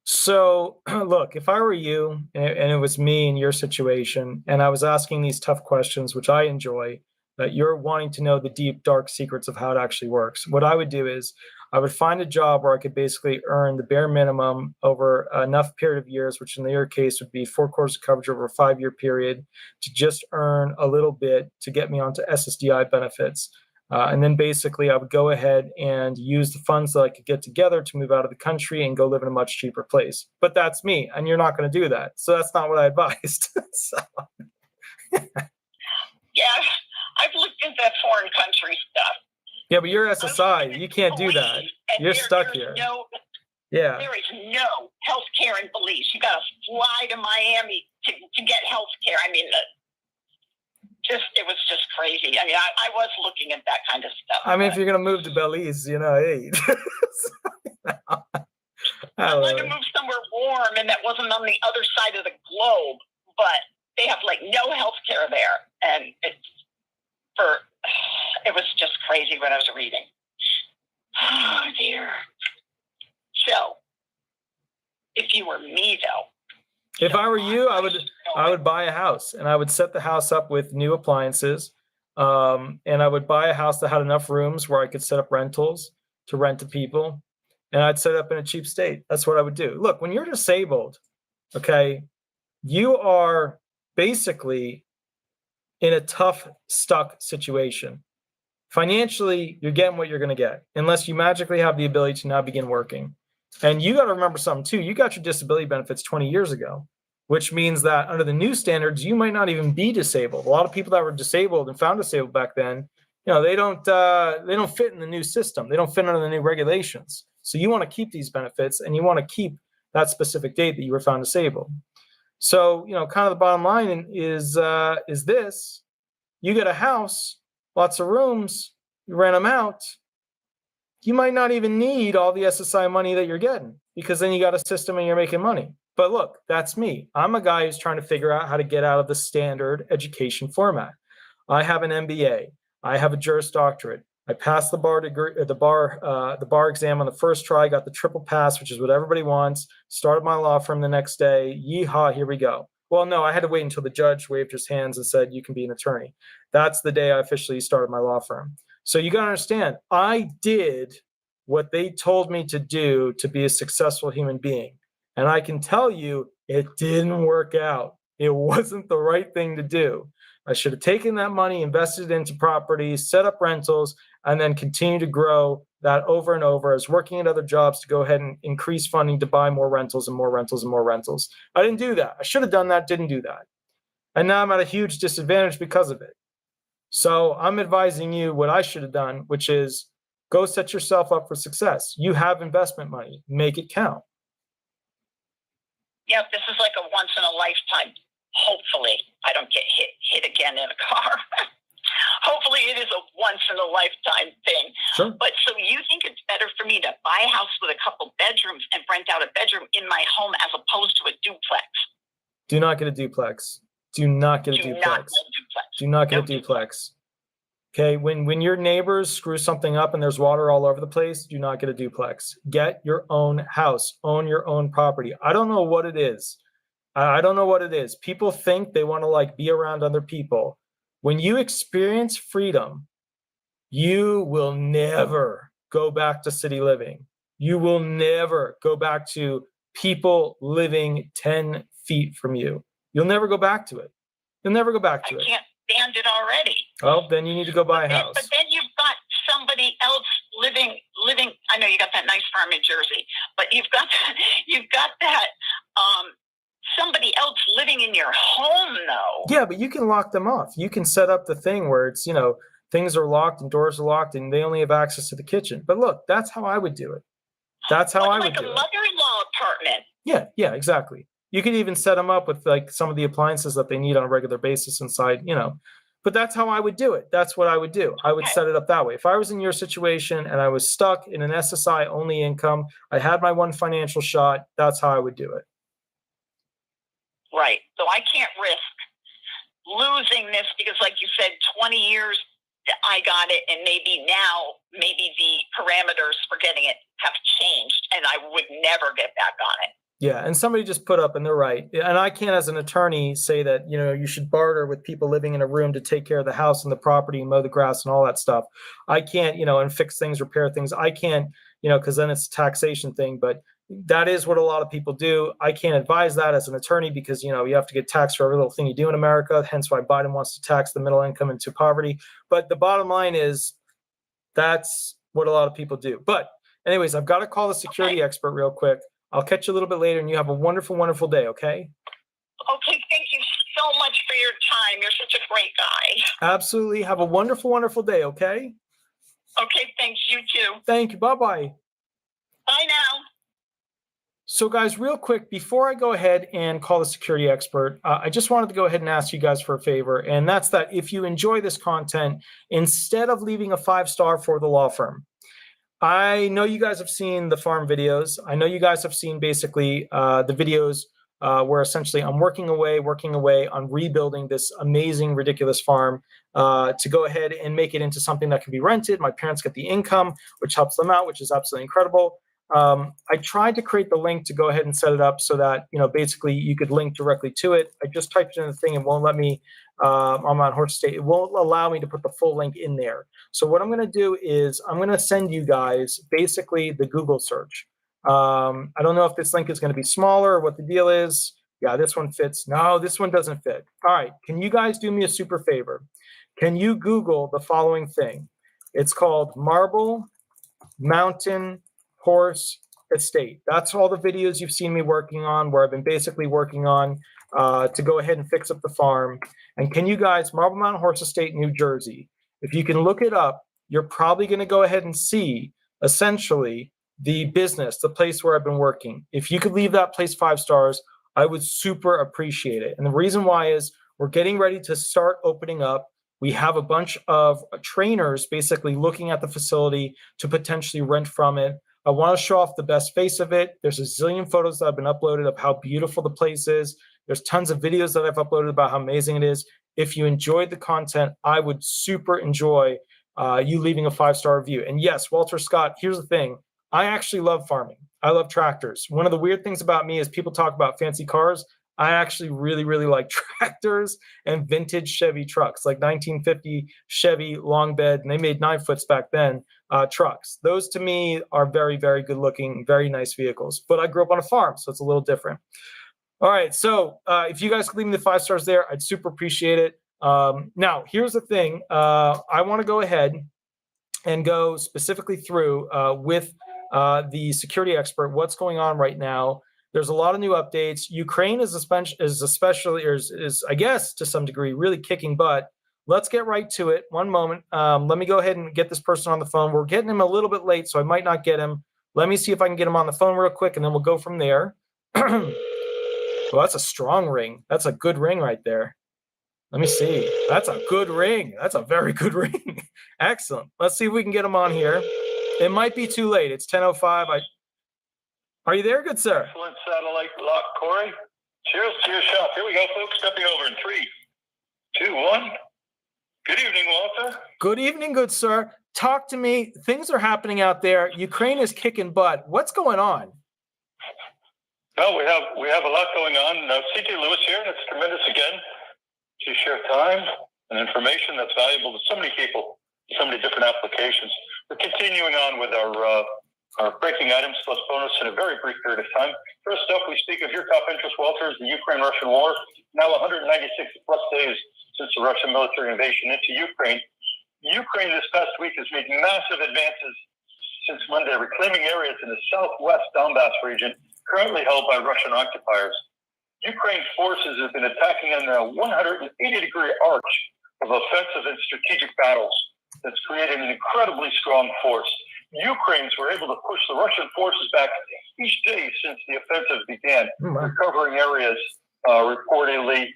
Speaker 1: So look, if I were you and it was me in your situation, and I was asking these tough questions, which I enjoy, that you're wanting to know the deep, dark secrets of how it actually works, what I would do is I would find a job where I could basically earn the bare minimum over enough period of years, which in your case would be 4 quarters of coverage over a 5-year period, to just earn a little bit to get me onto SSDI benefits. And then basically I would go ahead and use the funds that I could get together to move out of the country and go live in a much cheaper place. But that's me, and you're not going to do that. So that's not what I advised. So.
Speaker 3: Yeah, I've looked into that foreign country stuff.
Speaker 1: Yeah, but you're SSI. You can't do that. You're stuck here. Yeah.
Speaker 3: There is no health care in Belize. You got to fly to Miami to get health care. I mean, it was just crazy. I mean, I was looking at that kind of stuff.
Speaker 1: I mean, if you're going to move to Belize, hey.
Speaker 3: I wanted to move somewhere warm, and that wasn't on the other side of the globe, but they have no health care there. And it was just crazy when I was reading. Oh, dear. So, if you were me, though.
Speaker 1: If I were you, I would buy a house, and I would set the house up with new appliances. And I would buy a house that had enough rooms where I could set up rentals to rent to people. And I'd set it up in a cheap state. That's what I would do. Look, when you're disabled, okay, you are basically in a tough, stuck situation. Financially, you're getting what you're going to get, unless you magically have the ability to now begin working. And you got to remember something too. You got your disability benefits 20 years ago, which means that under the new standards, you might not even be disabled. A lot of people that were disabled and found disabled back then, they don't fit in the new system. They don't fit under the new regulations. So you want to keep these benefits, and you want to keep that specific date that you were found disabled. So, kind of the bottom line is this: you get a house, lots of rooms, you rent them out. You might not even need all the SSI money that you're getting, because then you got a system and you're making money. But look, that's me. I'm a guy who's trying to figure out how to get out of the standard education format. I have an MBA. I have a Juris Doctorate. I passed the bar degree, the bar exam on the first try. Got the triple pass, which is what everybody wants. Started my law firm the next day. Yeehaw! Here we go. Well, no, I had to wait until the judge waved his hands and said, "You can be an attorney." That's the day I officially started my law firm. So you got to understand, I did what they told me to do to be a successful human being. And I can tell you, it didn't work out. It wasn't the right thing to do. I should have taken that money, invested it into properties, set up rentals, and then continue to grow that over and over. I was working at other jobs to go ahead and increase funding to buy more rentals and more rentals and more rentals. I didn't do that. I should have done that, didn't do that. And now I'm at a huge disadvantage because of it. So I'm advising you what I should have done, which is go set yourself up for success. You have investment money. Make it count.
Speaker 3: Yeah, this is like a once in a lifetime. Hopefully, I don't get hit again in a car. Hopefully, it is a once in a lifetime thing.
Speaker 1: Sure.
Speaker 3: But so you think it's better for me to buy a house with a couple bedrooms and rent out a bedroom in my home as opposed to a duplex?
Speaker 1: Do not get a duplex. Do not get a duplex. Do not get a duplex. Okay, when your neighbors screw something up and there's water all over the place, do not get a duplex. Get your own house. Own your own property. I don't know what it is. I don't know what it is. People think they want to be around other people. When you experience freedom, you will never go back to city living. You will never go back to people living 10 feet from you. You'll never go back to it. You'll never go back to it.
Speaker 3: I can't stand it already.
Speaker 1: Oh, then you need to go buy a house.
Speaker 3: But then you've got somebody else living. I know you got that nice farm in Jersey, but you've got that somebody else living in your home, though.
Speaker 1: Yeah, but you can lock them off. You can set up the thing where it's, things are locked and doors are locked and they only have access to the kitchen. But look, that's how I would do it. That's how I would do it. Like a
Speaker 3: mother-in-law apartment.
Speaker 1: Yeah, exactly. You could even set them up with some of the appliances that they need on a regular basis inside, But that's how I would do it. That's what I would do. I would set it up that way. If I was in your situation and I was stuck in an SSI only income, I had my one financial shot, that's how I would do it.
Speaker 3: Right. So I can't risk losing this because, like you said, 20 years I got it, and maybe the parameters for getting it have changed, and I would never get back on it.
Speaker 1: Yeah, and somebody just put up, and they're right. And I can't, as an attorney, say that you should barter with people living in a room to take care of the house and the property and mow the grass and all that stuff. I can't, and fix things, repair things. I can't, because then it's a taxation thing. But that is what a lot of people do. I can't advise that as an attorney because you have to get taxed for every little thing you do in America. Hence why Biden wants to tax the middle income into poverty. But the bottom line is that's what a lot of people do. But anyways, I've got to call the security expert real quick. I'll catch you a little bit later, and you have a wonderful, wonderful day, okay?
Speaker 3: Okay, thank you so much for your time. You're such a great guy.
Speaker 1: Absolutely. Have a wonderful, wonderful day, okay?
Speaker 3: Okay, thanks. You too.
Speaker 1: Thank you. Bye-bye.
Speaker 3: Bye now.
Speaker 1: So, guys, real quick, before I go ahead and call the security expert, I just wanted to go ahead and ask you guys for a favor, and that's that if you enjoy this content, instead of leaving a 5-star for the law firm, I know you guys have seen the farm videos. I know you guys have seen basically the videos where essentially I'm working away on rebuilding this amazing, ridiculous farm to go ahead and make it into something that can be rented. My parents get the income, which helps them out, which is absolutely incredible. I tried to create the link to go ahead and set it up so that, basically you could link directly to it. I just typed it in the thing and won't let me, I'm on Horse State. It won't allow me to put the full link in there. So what I'm going to do is I'm going to send you guys basically the Google search. I don't know if this link is going to be smaller or what the deal is. Yeah, this one fits. No, this one doesn't fit. All right. Can you guys do me a super favor? Can you Google the following thing? It's called Marble Mountain Horse Estate. That's all the videos you've seen me working on, where I've been basically working on to go ahead and fix up the farm. And can you guys, Marble Mountain Horse Estate, New Jersey, if you can look it up, you're probably going to go ahead and see essentially the business, the place where I've been working. If you could leave that place 5 stars, I would super appreciate it. And the reason why is we're getting ready to start opening up. We have a bunch of trainers basically looking at the facility to potentially rent from it. I want to show off the best face of it. There's a zillion photos that have been uploaded of how beautiful the place is. There's tons of videos that I've uploaded about how amazing it is. If you enjoyed the content, I would super enjoy you leaving a 5-star review. And yes, Walter Scott, here's the thing. I actually love farming. I love tractors. One of the weird things about me is people talk about fancy cars. I actually really, really like tractors and vintage Chevy trucks, like 1950 Chevy long bed, and they made 9-foots back then, trucks. Those to me are very, very good looking, very nice vehicles. But I grew up on a farm, so it's a little different. All right, so if you guys could leave me the 5 stars there, I'd super appreciate it. Now, here's the thing. I want to go ahead and go specifically through with the security expert what's going on right now. There's a lot of new updates. Ukraine is I guess, to some degree, really kicking butt. Let's get right to it. One moment. Let me go ahead and get this person on the phone. We're getting him a little bit late, so I might not get him. Let me see if I can get him on the phone real quick, and then we'll go from there. Well, that's a strong ring. That's a good ring right there. Let me see. That's a good ring. That's a very good ring. Excellent. Let's see if we can get him on here. It might be too late. It's 10:05. Are you there, good sir?
Speaker 4: Excellent satellite lock, Corey. Cheers to your shop. Here we go, folks. Stepping over in 3, 2, 1. Good evening, Walter.
Speaker 1: Good evening, good sir. Talk to me. Things are happening out there. Ukraine is kicking butt. What's going on?
Speaker 4: Well, we have a lot going on. C.J. Lewis here, and it's tremendous again to share time and information that's valuable to so many people, so many different applications. We're continuing on with our breaking items plus bonus in a very brief period of time. First up, we speak of your top interest, Walter, is the Ukraine-Russian war. Now 196 plus days since the Russian military invasion into Ukraine. Ukraine this past week has made massive advances since Monday, reclaiming areas in the southwest Donbass region currently held by Russian occupiers. Ukraine forces have been attacking on a 180-degree arch of offensive and strategic battles that's created an incredibly strong force. Ukrainians were able to push the Russian forces back each day since the offensive began, recovering areas, reportedly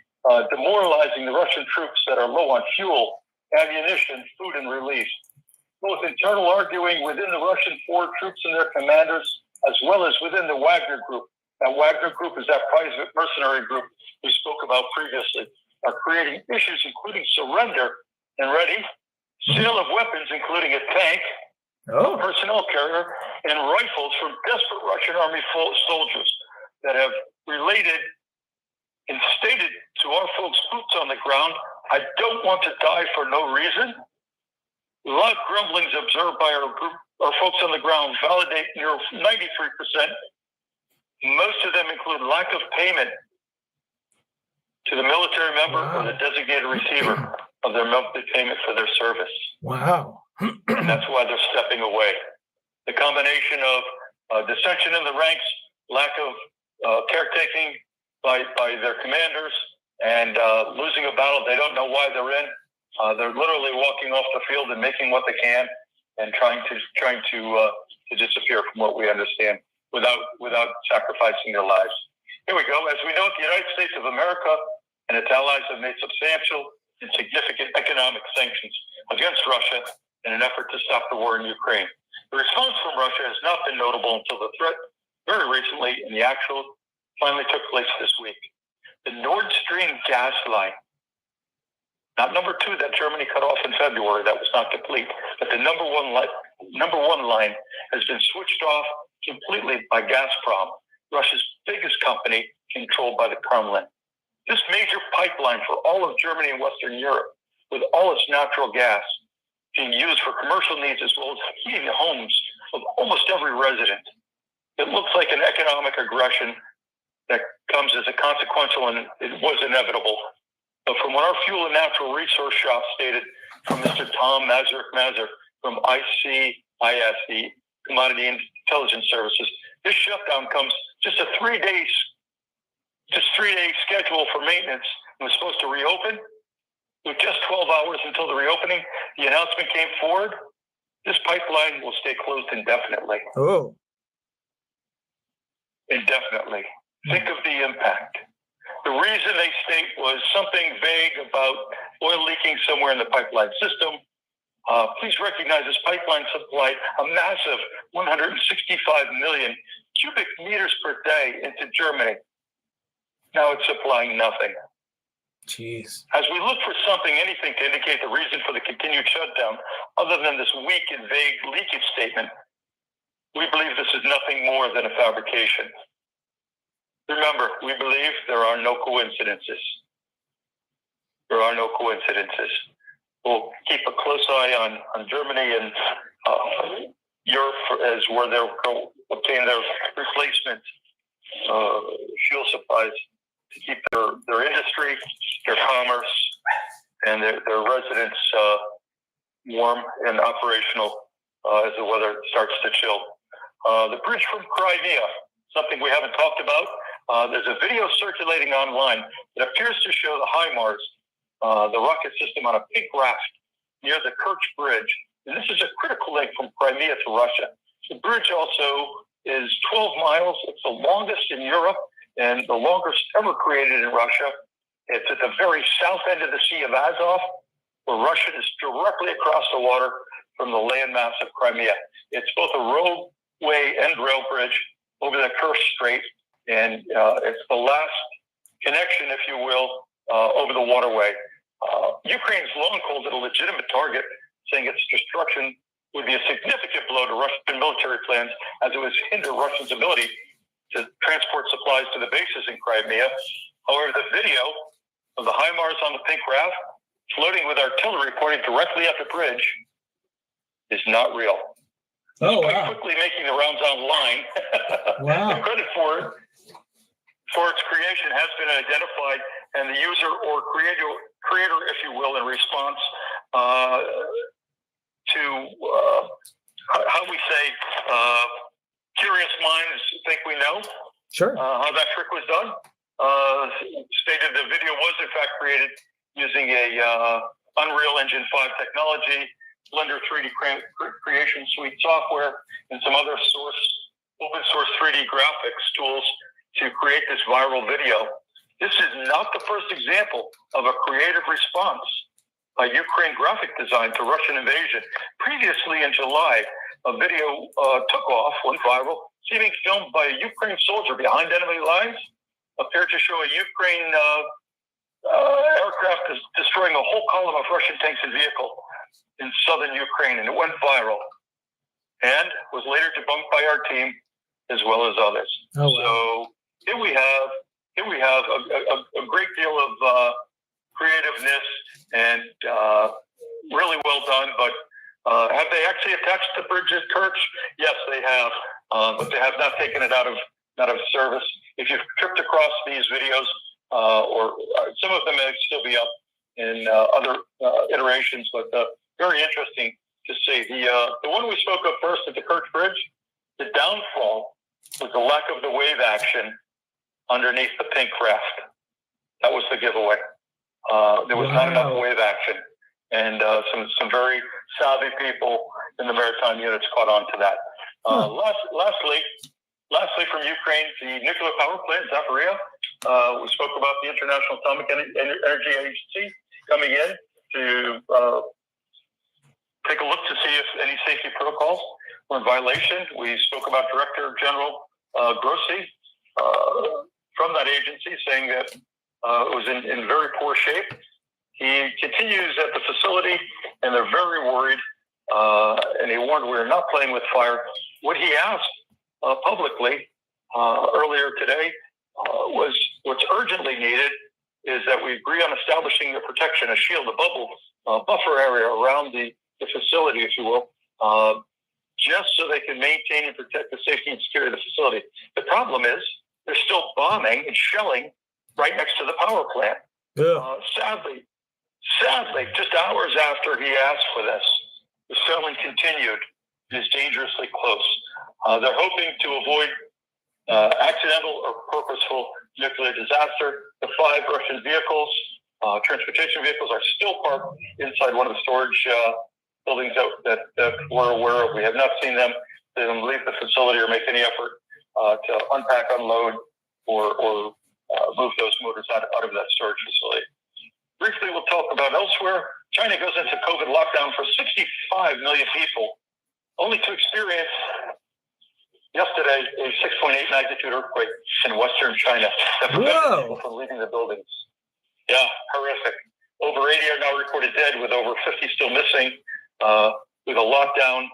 Speaker 4: demoralizing the Russian troops that are low on fuel, ammunition, food, and relief. Both internal arguing within the Russian forward troops and their commanders, as well as within the Wagner Group. That Wagner Group is that private mercenary group we spoke about previously. are creating issues, including surrender and ready, sale of weapons, including a tank, a personnel carrier, and rifles from desperate Russian army soldiers that have related and stated to our folks boots on the ground, I don't want to die for no reason. A lot of grumblings observed by our folks on the ground validate near 93%. Most of them include lack of payment to the military member or the designated receiver of their monthly payment for their service.
Speaker 1: Wow.
Speaker 4: And that's why they're stepping away. The combination of dissension in the ranks, lack of caretaking by their commanders, and losing a battle they don't know why they're in. They're literally walking off the field and making what they can and trying to disappear from what we understand without sacrificing their lives. Here we go. As we know, the United States of America and its allies have made substantial and significant economic sanctions against Russia in an effort to stop the war in Ukraine. The response from Russia has not been notable until the threat very recently, and the actual finally took place this week. The Nord Stream gas line, not number 2 that Germany cut off in February, that was not complete, but the number one line has been switched off completely by Gazprom, Russia's biggest company controlled by the Kremlin. This major pipeline for all of Germany and Western Europe, with all its natural gas being used for commercial needs as well as heating the homes of almost every resident. It looks like an economic aggression that comes as a consequential, and it was inevitable. But from what our fuel and natural resource shop stated from Mr. Tom Mazur from ICIS, the Commodity Intelligence Services, this shutdown comes just a 3-day schedule for maintenance. It was supposed to reopen with just 12 hours until the reopening. The announcement came forward. This pipeline will stay closed indefinitely.
Speaker 1: Oh.
Speaker 4: Indefinitely. Think of the impact. The reason they state was something vague about oil leaking somewhere in the pipeline system. Please recognize this pipeline supplied a massive 165 million cubic meters per day into Germany. Now it's supplying nothing.
Speaker 1: Jeez.
Speaker 4: As we look for anything to indicate the reason for the continued shutdown, other than this weak and vague leakage statement, we believe this is nothing more than a fabrication. Remember, we believe there are no coincidences. There are no coincidences. We'll keep a close eye on Germany and Europe as where they'll obtain their replacement fuel supplies to keep their industry, their commerce, and their residents warm and operational as the weather starts to chill. The bridge from Crimea, something we haven't talked about. There's a video circulating online that appears to show the HIMARS, the rocket system, on a big raft near the Kerch Bridge. And this is a critical link from Crimea to Russia. The bridge also is 12 miles. It's the longest in Europe and the longest ever created in Russia. It's at the very south end of the Sea of Azov, where Russia is directly across the water from the landmass of Crimea. It's both a roadway and rail bridge over the Kerch Strait, and it's the last connection, if you will, over the waterway. Ukraine's long called it a legitimate target, saying its destruction would be a significant blow to Russian military plans, as it would hinder Russia's ability to transport supplies to the bases in Crimea. However, the video of the HIMARS on the pink raft floating with artillery pointing directly at the bridge is not real.
Speaker 1: Oh,
Speaker 4: it's
Speaker 1: wow.
Speaker 4: quickly making the rounds online.
Speaker 1: Wow.
Speaker 4: The credit for its creation has been identified, and the user or creator, if you will, in response to how we say, curious minds think we know.
Speaker 1: Sure.
Speaker 4: How that trick was done. Stated the video was in fact created using a Unreal Engine 5 technology, Blender 3D creation suite software, and some other open source 3D graphics tools to create this viral video. This is not the first example of a creative response by Ukraine graphic design to Russian invasion. Previously in July, a video took off, went viral, seeming filmed by a Ukraine soldier behind enemy lines, appeared to show a Ukraine aircraft is destroying a whole column of Russian tanks and vehicles in southern Ukraine, and it went viral and was later debunked by our team as well as others.
Speaker 1: Oh, wow.
Speaker 4: So here we have a great deal of creativeness and really well done. But have they actually attached the bridge at Kerch? Yes, they have, but they have not taken it out of service. If you've tripped across these videos, or some of them may still be up in other iterations, but very interesting to see. The one we spoke of first at the Kerch Bridge, the downfall was the lack of the wave action underneath the pink raft. That was the giveaway. There was not enough wave action, and some very savvy people in the maritime units caught on to that. Lastly, from Ukraine, the nuclear power plant, Zaporizhzhia. We spoke about the International Atomic Energy Agency coming in to take a look to see if any safety protocols were in violation. We spoke about Director General Grossi from that agency, saying that it was in very poor shape. He continues at the facility, and they're very worried. And he warned we're not playing with fire. What he asked publicly earlier today was what's urgently needed is that we agree on establishing a protection, a shield, a bubble, buffer area around the facility, if you will, just so they can maintain and protect the safety and security of the facility. The problem is they're still bombing and shelling right next to the power plant.
Speaker 1: Yeah.
Speaker 4: Sadly, just hours after he asked for this, the shelling continued. It is dangerously close. They're hoping to avoid accidental or purposeful nuclear disaster. The 5 Russian vehicles, transportation vehicles, are still parked inside one of the storage buildings that we're aware of. We have not seen them leave the facility or make any effort to unpack, unload, or move those motors out of that storage facility. Briefly, we'll talk about elsewhere. China goes into COVID lockdown for 65 million people, only to experience yesterday a 6.8 magnitude earthquake in western China that prevented people from leaving the buildings. Yeah, horrific. Over 80 are now reported dead, with over 50 still missing. With a lockdown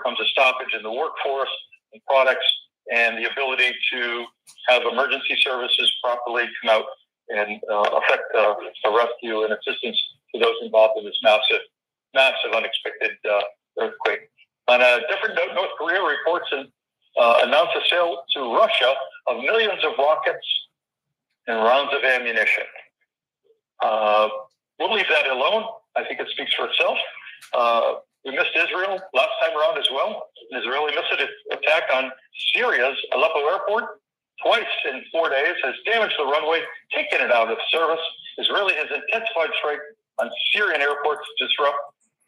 Speaker 4: comes a stoppage in the workforce and products, and the ability to have emergency services properly come out and affect the rescue and assistance to those involved in this massive unexpected earthquake. On a different note, North Korea reports announced a sale to Russia of millions of rockets and rounds of ammunition. We'll leave that alone. I think it speaks for itself. We missed Israel last time around as well. An Israeli missile attack on Syria's Aleppo airport twice in 4 days has damaged the runway, taken it out of service. Israeli has intensified strike on Syrian airports to disrupt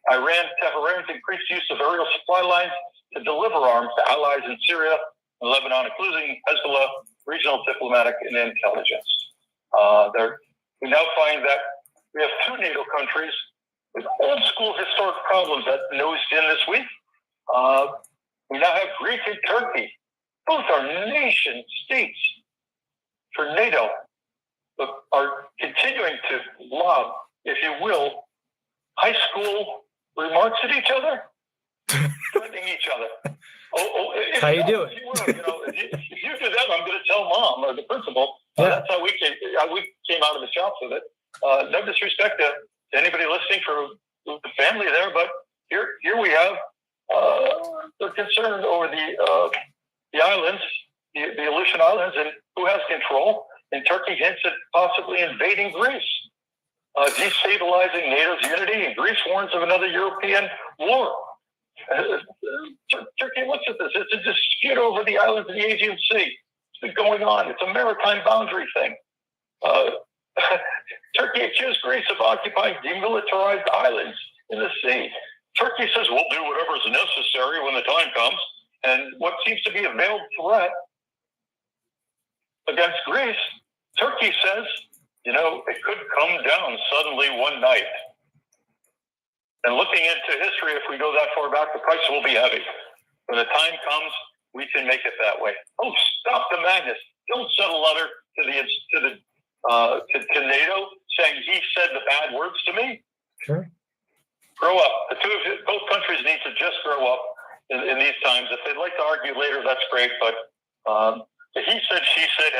Speaker 4: Tehran's increased use of aerial supply lines to deliver arms to allies in Syria and Lebanon, including Hezbollah, regional diplomatic and intelligence. We now find that we have 2 NATO countries with old school historic problems that nosed in this week. We now have Greece and Turkey. Both are nation states for NATO, but are continuing to lob, if you will, high school remarks at each other, threatening each other.
Speaker 1: How you do it?
Speaker 4: If you do that, I'm going to tell mom or the principal.
Speaker 1: Yeah.
Speaker 4: That's how we came out of the shops with it. No disrespect to anybody listening for the family there, but here we have the concern over the islands, the Aleutian Islands, and who has control. And Turkey hints at possibly invading Greece, destabilizing NATO's unity, and Greece warns of another European war. Turkey looks at this. It's a dispute over the islands of the Aegean Sea. It's been going on. It's a maritime boundary thing. Turkey accused Greece of occupying demilitarized islands in the sea. Turkey says we'll do whatever is necessary when the time comes. And what seems to be a veiled threat against Greece, Turkey says, it could come down suddenly one night. And looking into history, if we go that far back, the price will be heavy. When the time comes, we can make it that way. Oh, stop the madness. Don't send a letter to the to NATO, saying he said the bad words to me.
Speaker 1: Sure.
Speaker 4: Grow up. Both countries need to just grow up in these times. If they'd like to argue later, that's great. But the he said, she said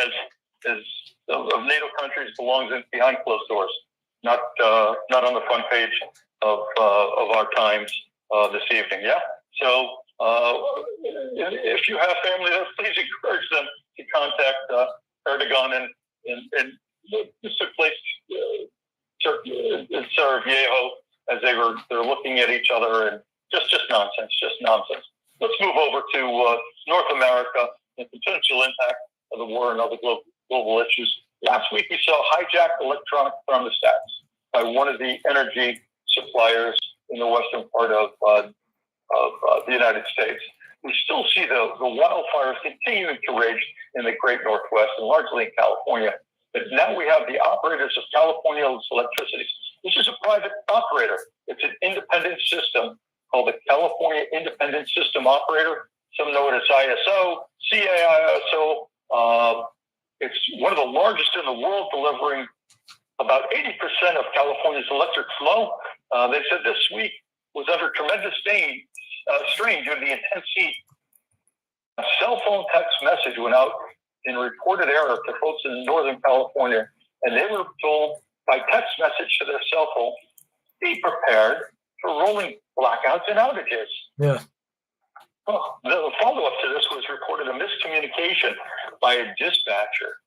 Speaker 4: of NATO countries belongs behind closed doors, not on the front page of our Times this evening. Yeah. So if you have family there, please encourage them to contact Erdogan and this took place in Sarajevo as they're looking at each other, and just nonsense. Let's move over to North America and potential impact of the war and other global issues. Last week we saw hijacked electronic thermostats by one of the energy suppliers in the western part of the United States. We still see the wildfires continuing to rage in the Great Northwest and largely in California. But now we have the operators of California Electricity. This is a private operator. It's an independent system called the California Independent System Operator. Some know it as ISO, CAISO. It's one of the largest in the world, delivering about 80% of California's electric flow. They said this week was under tremendous strain due to the intense heat. A cell phone text message went out in reported error to folks in Northern California, and they were told by text message to their cell phone, be prepared for rolling blackouts and outages.
Speaker 1: Yeah.
Speaker 4: Oh, the follow-up to this was reported a miscommunication by a dispatcher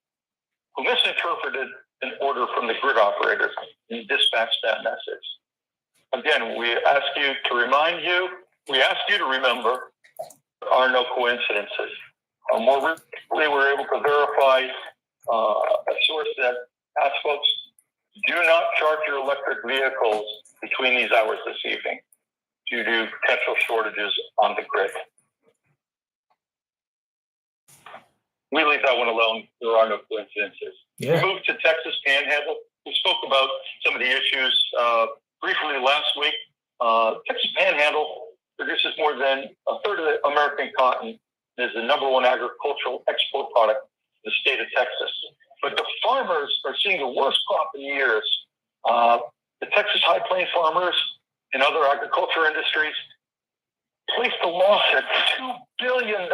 Speaker 4: who misinterpreted an order from the grid operators and dispatched that message. Again, we ask you to remember there are no coincidences. More recently, we were able to verify a source that asked folks, do not charge your electric vehicles between these hours this evening due to potential shortages on the grid. We leave that one alone. There are no coincidences.
Speaker 1: Yeah.
Speaker 4: We moved to Texas Panhandle. We spoke about some of the issues briefly last week. Texas Panhandle produces more than a third of the American cotton. Is the number one agricultural export product in the state of Texas. But the farmers are seeing the worst crop in years. The Texas High Plains farmers and other agriculture industries placed a lawsuit for $2 billion.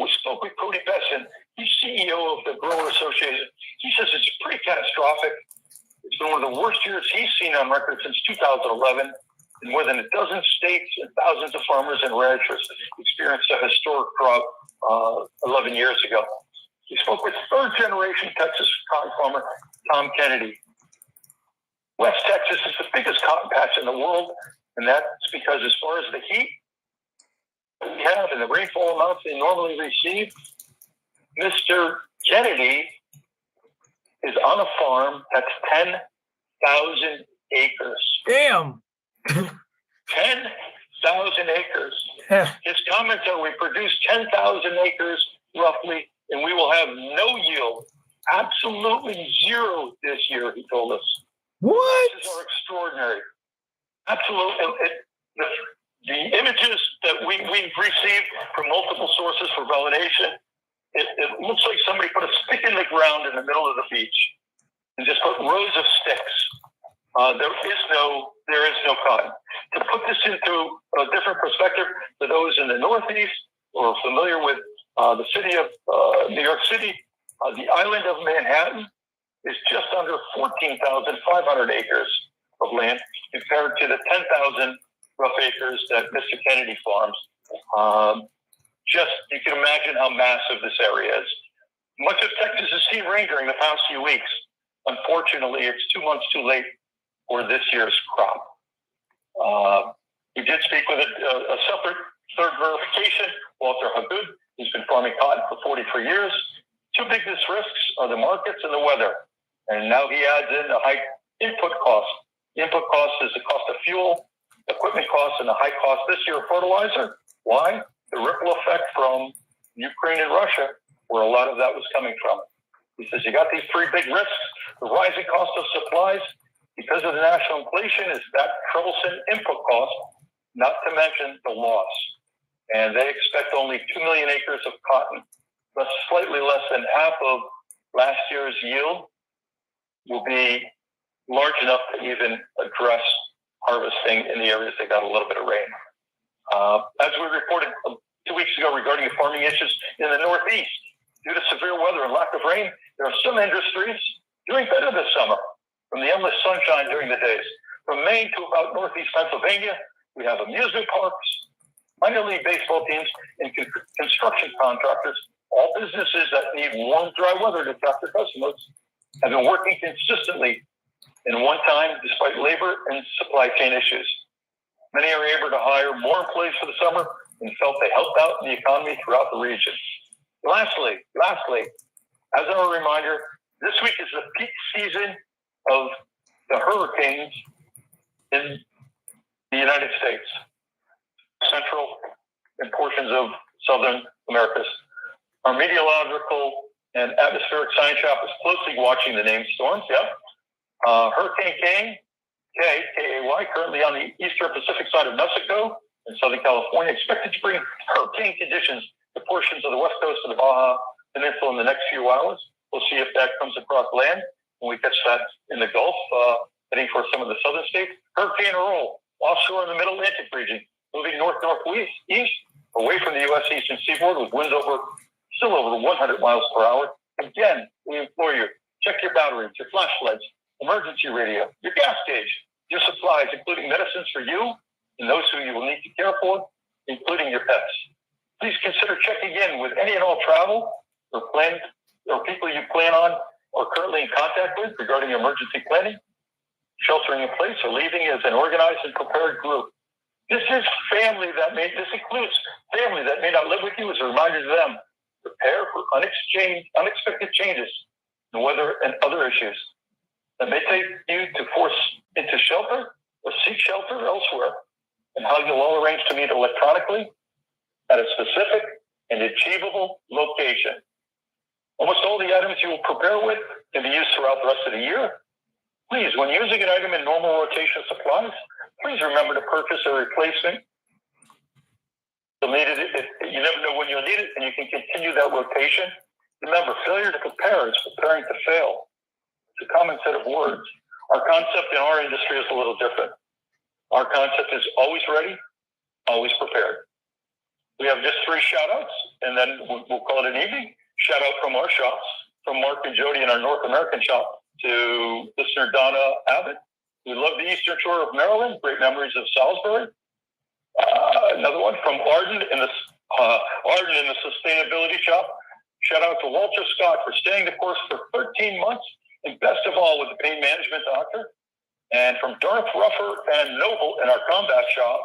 Speaker 4: We spoke with Cody Besson. He's CEO of the Grower Association. He says it's pretty catastrophic. It's been one of the worst years he's seen on record since 2011. In more than a dozen states and thousands of farmers and ranchers experienced a historic drought 11 years ago. We spoke with third-generation Texas cotton farmer Tom Kennedy. West Texas is the biggest cotton patch in the world, and that's because as far as the heat we have and the rainfall amounts they normally receive, Mr. Kennedy is on a farm that's 10,000 acres.
Speaker 1: Damn.
Speaker 4: 10,000 acres.
Speaker 1: Yeah.
Speaker 4: His comments are, we produce 10,000 acres roughly, and we will have no yield. Absolutely zero this year, he told us.
Speaker 1: What?
Speaker 4: This is extraordinary. Absolutely. The images that we've received from multiple sources for validation, it looks like somebody put a stick in the ground in the middle of the beach and just put rows of sticks. There is no cotton. To put this into a different perspective, for those in the Northeast or familiar with the city of New York City, the island of Manhattan is just under 14,500 acres of land compared to the 10,000 rough acres that Mr. Kennedy farms. You can imagine how massive this area is. Much of Texas has seen rain during the past few weeks. Unfortunately, it's 2 months too late for this year's crop. We did speak with a separate third verification, Walter Hnot, who's been farming cotton for 43 years. Two biggest risks are the markets and the weather. And now he adds in a high input cost. The input cost is the cost of fuel, equipment costs, and the high cost this year of fertilizer. Why? The ripple effect from Ukraine and Russia, where a lot of that was coming from. He says, you got these three big risks. The rising cost of supplies, because of the national inflation, is that troublesome input cost, not to mention the loss. And they expect only 2 million acres of cotton, slightly less than half of last year's yield will be large enough to even address harvesting in the areas that got a little bit of rain. As we reported 2 weeks ago regarding the farming issues in the Northeast, due to severe weather and lack of rain, there are some industries doing better this summer from the endless sunshine during the days. From Maine to about Northeast Pennsylvania, we have amusement parks, minor league baseball teams, and construction contractors, all businesses that need warm, dry weather to attract their customers, have been working consistently in one time despite labor and supply chain issues. Many are able to hire more employees for the summer and felt they helped out in the economy throughout the region. Lastly, as a reminder, this week is the peak season of the hurricanes in the United States, Central and portions of Southern Americas. Our meteorological and atmospheric science shop is closely watching the named storms. Hurricane Kay, K-A-Y, currently on the eastern Pacific side of Mexico in Southern California, expected to bring hurricane conditions to portions of the west coast of the Baja Peninsula in the next few hours. We'll see if that comes across land when we catch that in the Gulf, heading for some of the southern states. Hurricane Earl, offshore in the Middle Atlantic region, moving north-northwest, east, away from the U.S. eastern seaboard with winds still over 100 miles per hour. Again, we implore you, check your batteries, your flashlights, emergency radio, your gas gauge, your supplies, including medicines for you and those who you will need to care for, including your pets. Please consider checking in with any and all travel or people you plan on or currently in contact with regarding emergency planning, sheltering in place, or leaving as an organized and prepared group. This includes family that may not live with you as a reminder to them. Prepare for unexpected changes in weather and other issues that may take you to force into shelter or seek shelter elsewhere, and how you'll all arrange to meet electronically at a specific and achievable location. Almost all the items you will prepare with can be used throughout the rest of the year. Please, when using an item in normal rotation supplies, please remember to purchase a replacement. You'll need it. You never know when you'll need it, and you can continue that rotation. Remember, failure to prepare is preparing to fail. It's a common set of words. Our concept in our industry is a little different. Our concept is always ready, always prepared. We have just 3 shout-outs, and then we'll call it an evening. Shout-out from our shops, from Mark and Jody in our North American shop, to listener Donna Abbott. We love the Eastern Shore of Maryland. Great memories of Salisbury. Another one from Arden in the sustainability shop. Shout out to Walter Scott for staying the course for 13 months, and best of all with the pain management doctor. And from Darth Ruffer and Noble in our combat shop,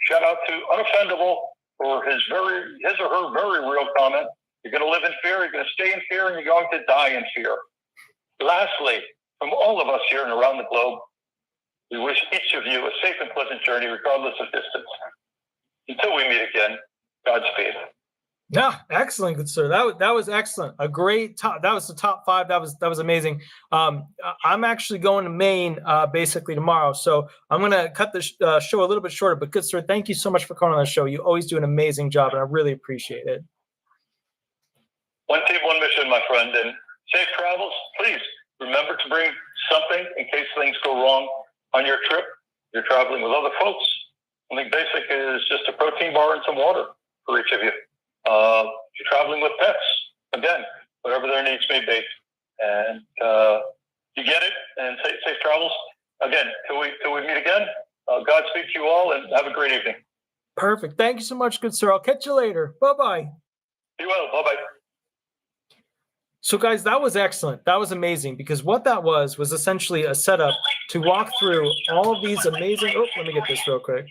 Speaker 4: shout out to Unoffendable for his or her very real comment. You're going to live in fear, you're going to stay in fear, and you're going to die in fear. Lastly, from all of us here and around the globe, we wish each of you a safe and pleasant journey, regardless of distance. Until we meet again, Godspeed.
Speaker 1: Yeah, excellent, good sir. That was excellent. A great top. That was the top 5. That was amazing. I'm actually going to Maine basically tomorrow, so I'm going to cut the show a little bit shorter. But good sir, thank you so much for coming on the show. You always do an amazing job, and I really appreciate it.
Speaker 4: One team, one mission, my friend, and safe travels. Please remember to bring something in case things go wrong on your trip. You're traveling with other folks. Something basic is just a protein bar and some water for each of you. If you're traveling with pets, again, whatever their needs may be. And you get it, and safe travels. Again, till we meet again, Godspeed to you all, and have a great evening.
Speaker 1: Perfect. Thank you so much, good sir. I'll catch you later. Bye-bye.
Speaker 4: Be well. Bye-bye.
Speaker 1: So guys, that was excellent. That was amazing, because what that was essentially a setup to walk through all of these amazing, let me get this real quick.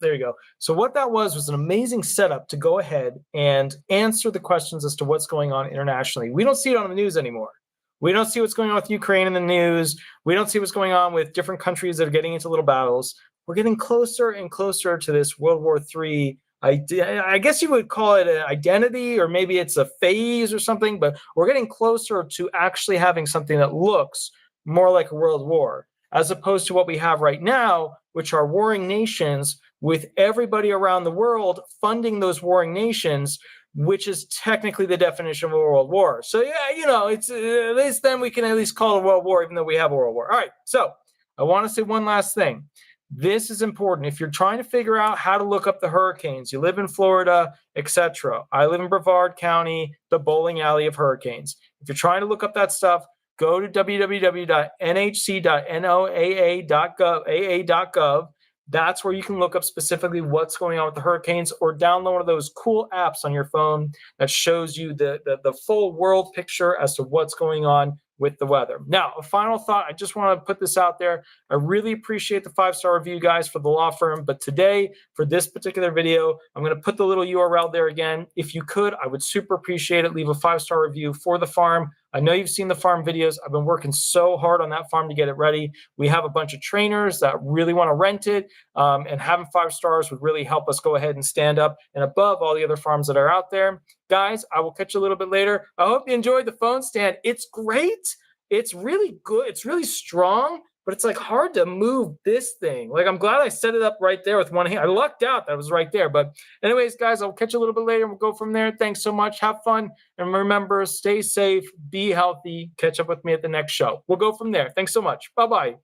Speaker 1: There you go. So what that was an amazing setup to go ahead and answer the questions as to what's going on internationally. We don't see it on the news anymore. We don't see what's going on with Ukraine in the news. We don't see what's going on with different countries that are getting into little battles. We're getting closer and closer to this World War III. I guess you would call it an identity, or maybe it's a phase or something, but we're getting closer to actually having something that looks more like a world war, as opposed to what we have right now, which are warring nations with everybody around the world funding those warring nations which is technically the definition of a world war. So yeah, you know, it's at least then we can at least call it a world war, even though we have a world war. All right, so I want to say one last thing. This is important. If you're trying to figure out how to look up the hurricanes, you live in Florida, etc. I live in Brevard County, the bowling alley of hurricanes. If you're trying to look up that stuff, go to www.nhc.noaa.gov. That's where you can look up specifically what's going on with the hurricanes, or download one of those cool apps on your phone that shows you the full world picture as to what's going on with the weather. Now, a final thought. I just want to put this out there. I really appreciate the 5-star review, guys, for the law firm. But today, for this particular video, I'm going to put the little URL there again. If you could, I would super appreciate it. Leave a 5-star review for the farm. I know you've seen the farm videos. I've been working so hard on that farm to get it ready. We have a bunch of trainers that really want to rent it, and having 5 stars would really help us go ahead and stand up and above all the other farms that are out there. Guys, I will catch you a little bit later. I hope you enjoyed the phone stand. It's great. It's really good. It's really strong, but it's like hard to move this thing. Like, I'm glad I set it up right there with one hand. I lucked out that it was right there. But anyways, guys, I'll catch you a little bit later. We'll go from there. Thanks so much. Have fun. And remember, stay safe, be healthy. Catch up with me at the next show. We'll go from there. Thanks so much. Bye-bye.